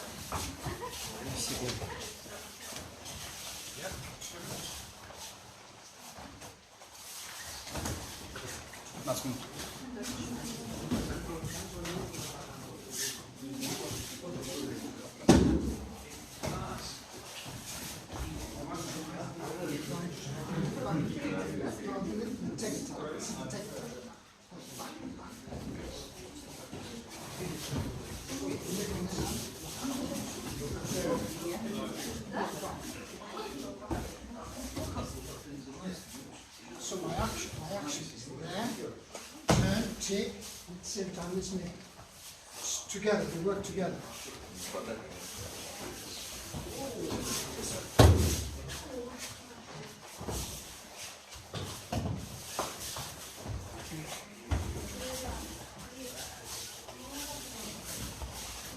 So my action is there, turn, take, at the same time as me. Together, we work together.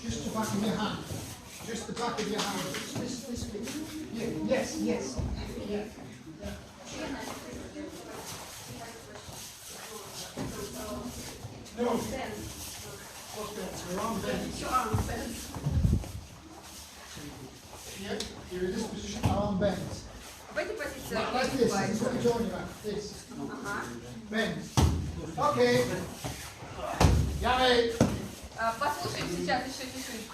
Just the back of your hand. Just the back of your hand. This bit. Yeah, yes, yes. Yeah. No. Your arm bends. Here, you're in this position, arm bends. В этой позиции Like this, this is what we're talking about. This. Ага. Bend. Okay. Yummy. Послушайте сейчас еще чуть-чуть.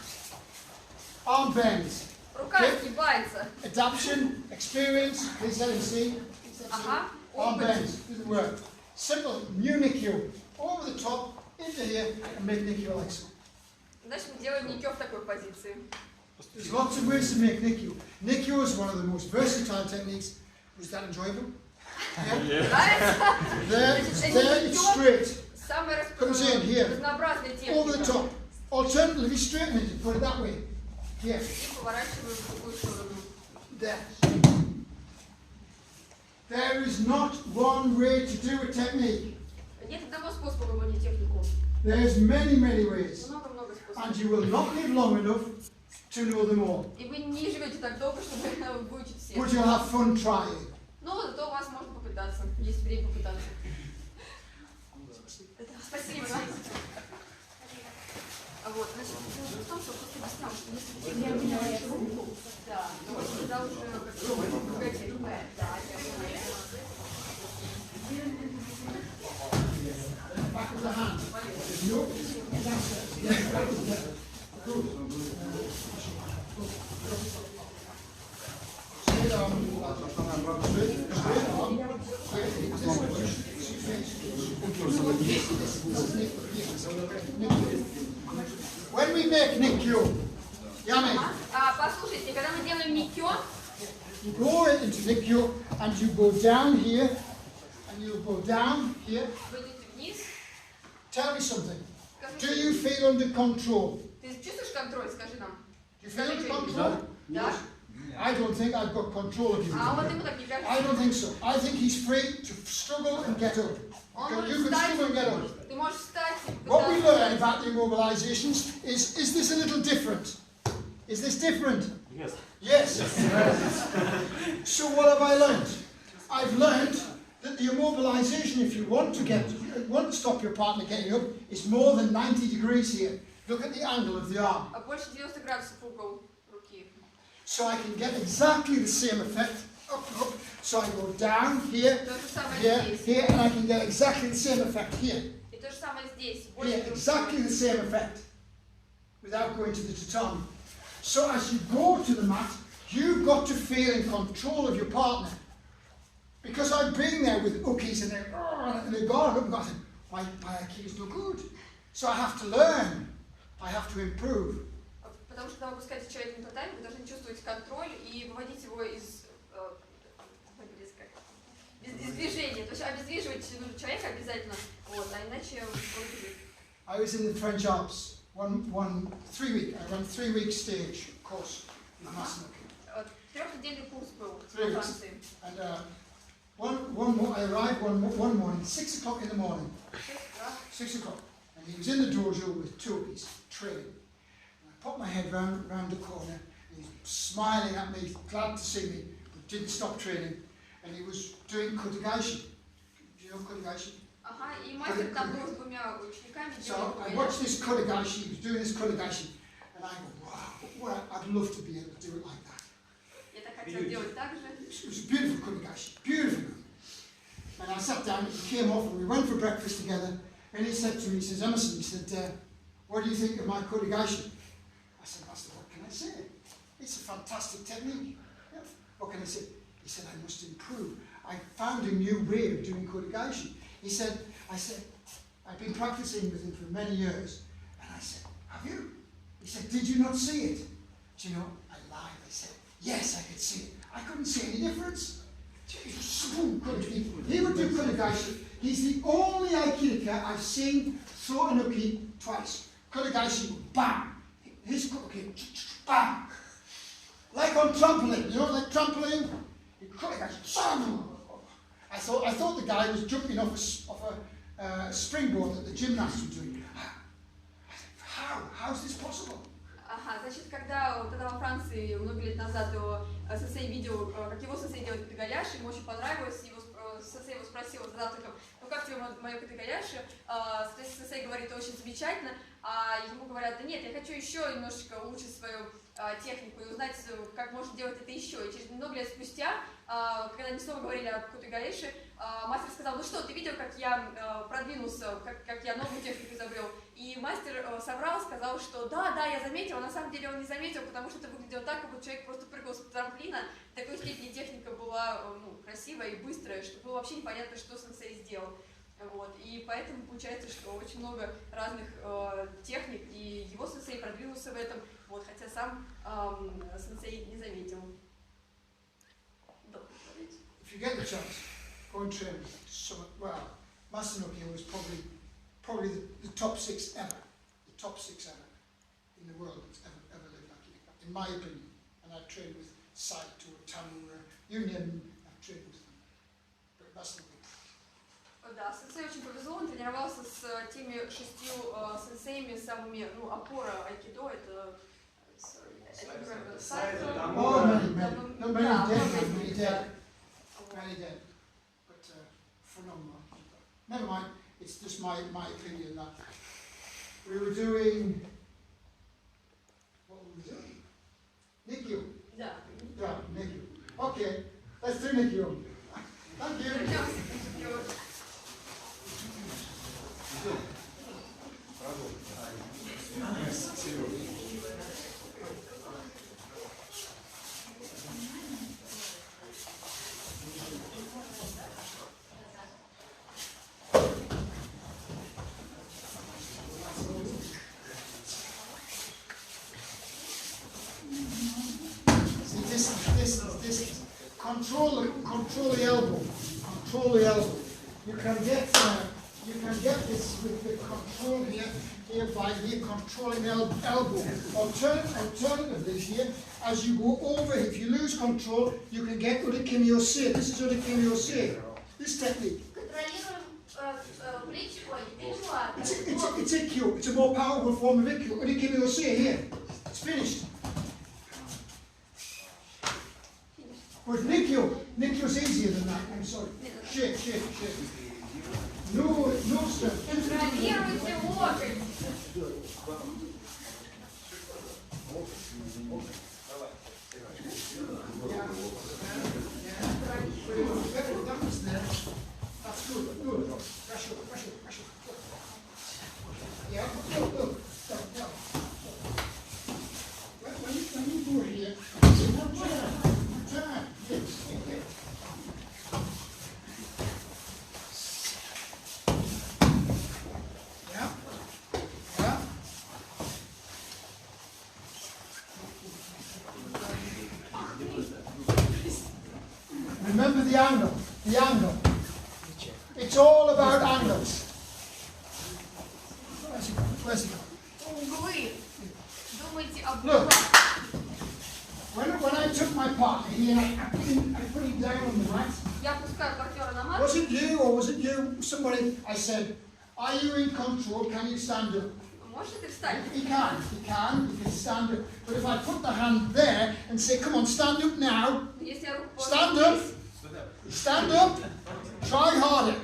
Arm bends. Рука сгибается. Adaption, experience, please let him see. Ага. Arm Опыт. bends, doesn't work. Simple, new Nikkyo. Over the top, into here, and make Nikkyo like so. Значит, мы делаем никё в такой позиции. There's lots of ways to make Nikkyo. Nikkyo is one of the most versatile techniques. Was that enjoyable? Yeah. Нравится? There, Значит, there it's никё straight. Самая comes in here, разнообразная over the техника. top. Alternatively, straighten it, put it that way. Here, И поворачиваю в другую сторону. there. There is not one way to do a technique. Нет одного способа выполнить технику. There's many, many ways. Много-много способов. And you will not live long enough to know them all. И вы не живете так долго, чтобы выучить все. But you'll have fun trying. Но зато у вас можно попытаться. Есть время попытаться. Спасибо. Вот, значит, в том, что просто объяснял, что если я меняю руку, да, то тогда уже другая техника. Да, Back of the hand. No. Good. Straight on. Straight on. When we make Nikkyo, Yami, послушайте, когда мы делаем никё, you go into Nikkyo and you go down here and you go down here. вы идете вниз. Tell me something. Do Скажите, you feel under control? ты чувствуешь контроль? Скажи нам. Do you feel under control? Да? I don't think I've got control of you. А вот ему так не I кажется. don't think so. I think he's free to struggle and get up. Он You может can struggle and get встать, up. ты можешь встать и What we пытаться. learn about the immobilizations is this a little different? Is this different? Yes. Yes. So what have I learned? I've learned that the immobilization, if you want to stop your partner getting up, is more than 90 degrees here. Look at the angle of the arm. Больше 90 градусов угол руки. So I can get exactly the same effect. Up. So I go down here, То же самое here, здесь. here, and I can get exactly the same effect here. И то же самое здесь. Here, Больше exactly the same effect. Without going to the tatami. So as you go to the mat, you've got to feel in control of your partner. Because I've been there with ukis and they're gone up and I think, my Aikido's no good. So I have to learn. I have to improve. Потому что, когда вы пускаете человека на татами, вы должны чувствовать контроль и выводить его из движения. То есть обездвиживать нужно человека обязательно, вот, а иначе он будет. I was in the French Alps, I ran 3-week stage course with Master. Трехнедельный курс был в 3 weeks. Франции. And I arrived one morning, 6 o'clock in the morning. 6 o'clock. And he was in the dojo with Turkish training. And I popped my head round the corner, and he's smiling at me, glad to see me, but didn't stop training. And he was doing kotegaishi. Do you know kotegaishi? Ага, и мастер там был с двумя учениками. So I watched this kotegaishi, he was doing this kotegaishi, and I go, wow, I'd love to be able to do it like that. Я так хотела делать так же. It was a beautiful kotegaishi, beautiful. And I sat down, he came off, and we went for breakfast together. And he said to me, he says, Emmerson, he said, what do you think of my kotegaishi? I said, Master, what can I say? It's a fantastic technique. Yeah. What can I say? He said, I must improve. I found a new way of doing kotegaishi. He said, I've been practicing with him for many years. And I said, have you? He said, did you not see it? Do you know, I lied. I said, yes, I could see it. I couldn't see any difference. He would do kotegaishi. He's the only Aikidoka I've seen throw an uki twice. Kotegaishi, bam! His uki, bam! Like on trampoline, you know, like trampoline. Kotegaishi, bam! I thought the guy was jumping off a springboard that the gymnasts were doing. I said, how's this possible? Ага, значит, когда во Франции много лет назад его сенсей видел, как его сенсей делает катагаяши, ему очень понравилось, сенсей его спросил, задал только, ну как тебе мое катагаяши? Сенсей говорит, очень замечательно, а ему говорят, да нет, я хочу еще немножечко улучшить свою технику и узнать, как можно делать это еще. И через много лет спустя, когда они снова говорили о катагаяши, мастер сказал, ну что, ты видел, как я продвинулся, как я новую технику изобрел? И мастер соврал, сказал, что да, я заметил, а на самом деле он не заметил, потому что это выглядело так, как будто человек просто прыгал с трамплина. В такой степени техника была красивая и быстрая, что было вообще непонятно, что сенсей сделал. Вот. И поэтому получается, что очень много разных техник, и его сенсей продвинулся в этом, вот, хотя сам сенсей не заметил. If you get the chance, go and train. Well, Master Nocquet was probably the top 6 ever. The top 6 ever in the world that's ever lived Aikido, in my opinion. And I've trained with Saito, Tamura, you name them, I've trained with them. But that's the thing. Да, сенсей очень повезло, он тренировался с теми 6 сенсеями, самыми, ну, опора айкидо, это... Сайто, many dead, but phenomenal. Never mind, it's just my opinion that we were doing, what were we doing? Nikyu. Да. Yeah, Nikyu. Okay, let's do Nikyu. Thank you. This control the elbow. Control the elbow. You can get this with the control here by here controlling the elbow. Alternatively here, as you go over, if you lose control, you can get urikimi ose. This is urikimi ose. This technique. It's ikkyu. It's a more powerful form of ikkyu. Urikimi ose here. It's finished. But Nikyu's easier than that. I'm sorry. Shake. No strength. Контролируйте локоть. That's good. Pressure. Yeah, look. When you go here, turn. Yeah. Remember the angle. It's all about angles. Where's it going? Углы. Думайте об Look. углах. When I took my partner here and I put him down on the mat, Я пускаю партнера на мат. was it you or was it you? Somebody, I said, are you in control? Can you stand up? Можете встать? He can stand up. But if I put the hand there and say, come on, stand up now, Если я руку stand up, try harder.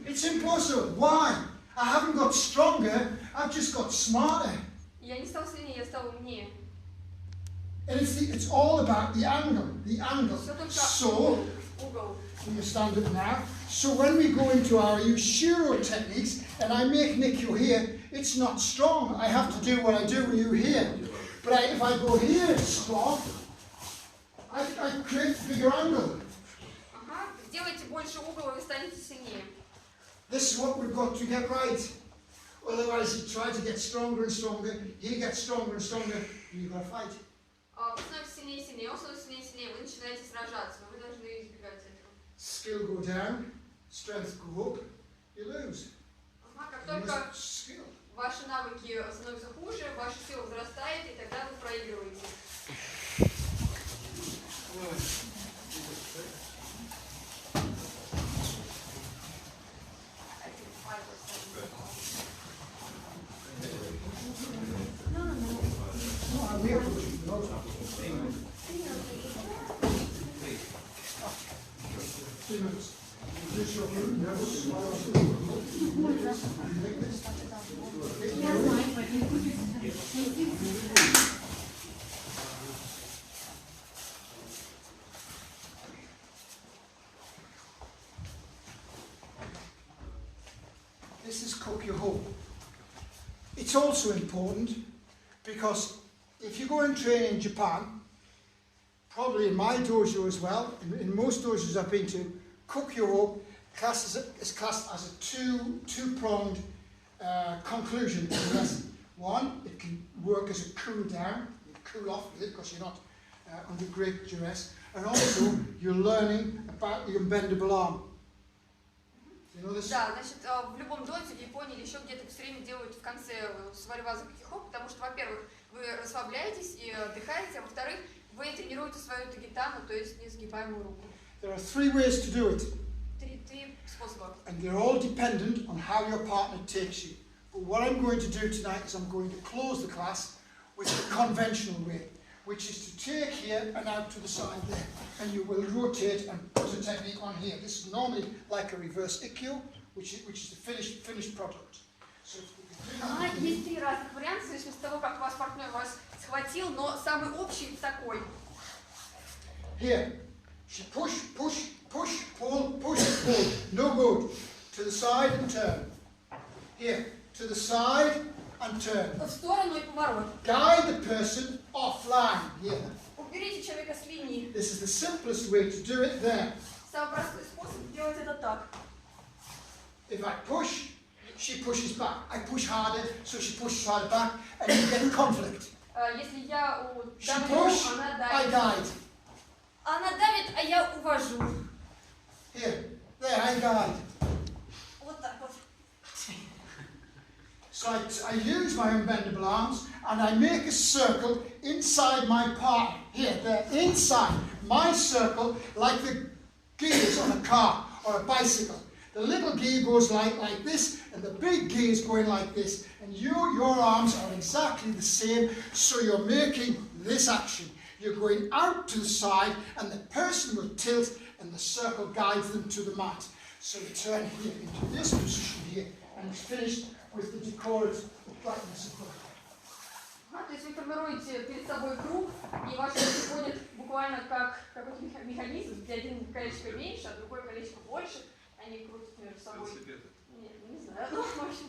It's impossible. Why? I haven't got stronger, I've just got smarter. Я не стал сильнее, я стал умнее. And it's all about the angle. Все только So, угол. you stand up now. So when we go into our Yushiro techniques, and I make Nikyu here, it's not strong. I have to do what I do with you here. But if I go here, it's strong. I create a bigger angle. Ага. Сделайте больше угол, и вы станете сильнее. This is what we've got to get right. Otherwise, you try to get stronger and stronger. He gets stronger and stronger, and you've got to fight. Вы становитесь сильнее и сильнее, он становится сильнее и сильнее, вы начинаете сражаться, но вы должны избегать этого. Skill go down, strength go up, you lose. Ага, как You только lose skill. ваши навыки становятся хуже, ваша сила возрастает, и тогда вы проигрываете. This is Kokyo-ho. It's also important because if you go and train in Japan, probably in my dojo as well, in most dojos I've been to, Kokyo-ho is classed as a two-pronged conclusion to the lesson. One, it can work as a cool down, you cool off with it because you're not under great duress, and also you're learning about the unbendable arm. You know this? Да, значит, в любом доте, в Японии или еще где-то все время делают в конце свариваза кихоп, потому что, во-первых, вы расслабляетесь и отдыхаете, а во-вторых, вы тренируете свою тагитану, то есть несгибаемую руку. There are 3 ways to do it. Три способа. And they're all dependent on how your partner takes you. But what I'm going to do tonight is I'm going to close the class with the conventional way, which is to take here and out to the side there. And you will rotate and put a technique on here. This is normally like a reverse ikkyo, which is the finished product. So if we can do that, Есть 3 разных варианта, в зависимости от того, как ваш партнер вас схватил, но самый общий такой. here, she push, pull, no good. To the side and turn. Here, to the side and turn. В сторону и поворот. Guide the person offline. Here. Уберите человека с линии. This is the simplest way to do it there. Самый простой способ делать это так. If I push, she pushes back. I push harder, so she pushes harder back, and you get conflict. Если я She давлю, push, она I давит. guide. Она давит, а я увожу. Here, there, I guide. Вот так вот. So I use my unbendable arms and I make a circle inside my partner. Here, there, inside my circle, like the gears on a car or a bicycle. The little gear goes like this, and the big gear is going like this. And your arms are exactly the same, so you're making this action. You're going out to the side, and the person will tilt, and the circle guides them to the mat. So you turn here into this position here, and it's finished with the decorative brightness of the. То есть вы формируете перед собой круг, и ваши руки ходят буквально как какой-то механизм, где один колечко меньше, а другое колечко больше. Они крутят между собой. Не знаю, ну, в общем.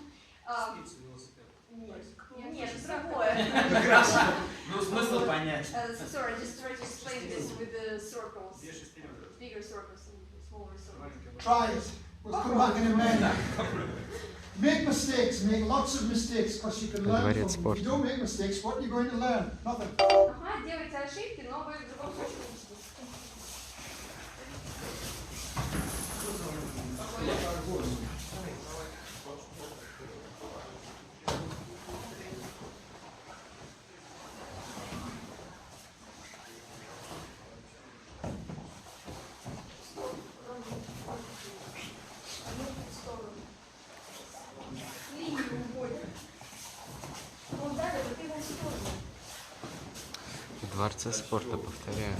Нет, другое. Ну, смысл понять. Sorry, just try to explain this with the circles. Bigger circles and smaller circles. Try it. We'll come back in a minute. Make mistakes, make lots of mistakes, because you can learn from them. If you don't make mistakes, what are you going to learn? Nothing. Ага, делайте ошибки, но вы в любом случае учитесь. В дворце спорта, повторяю.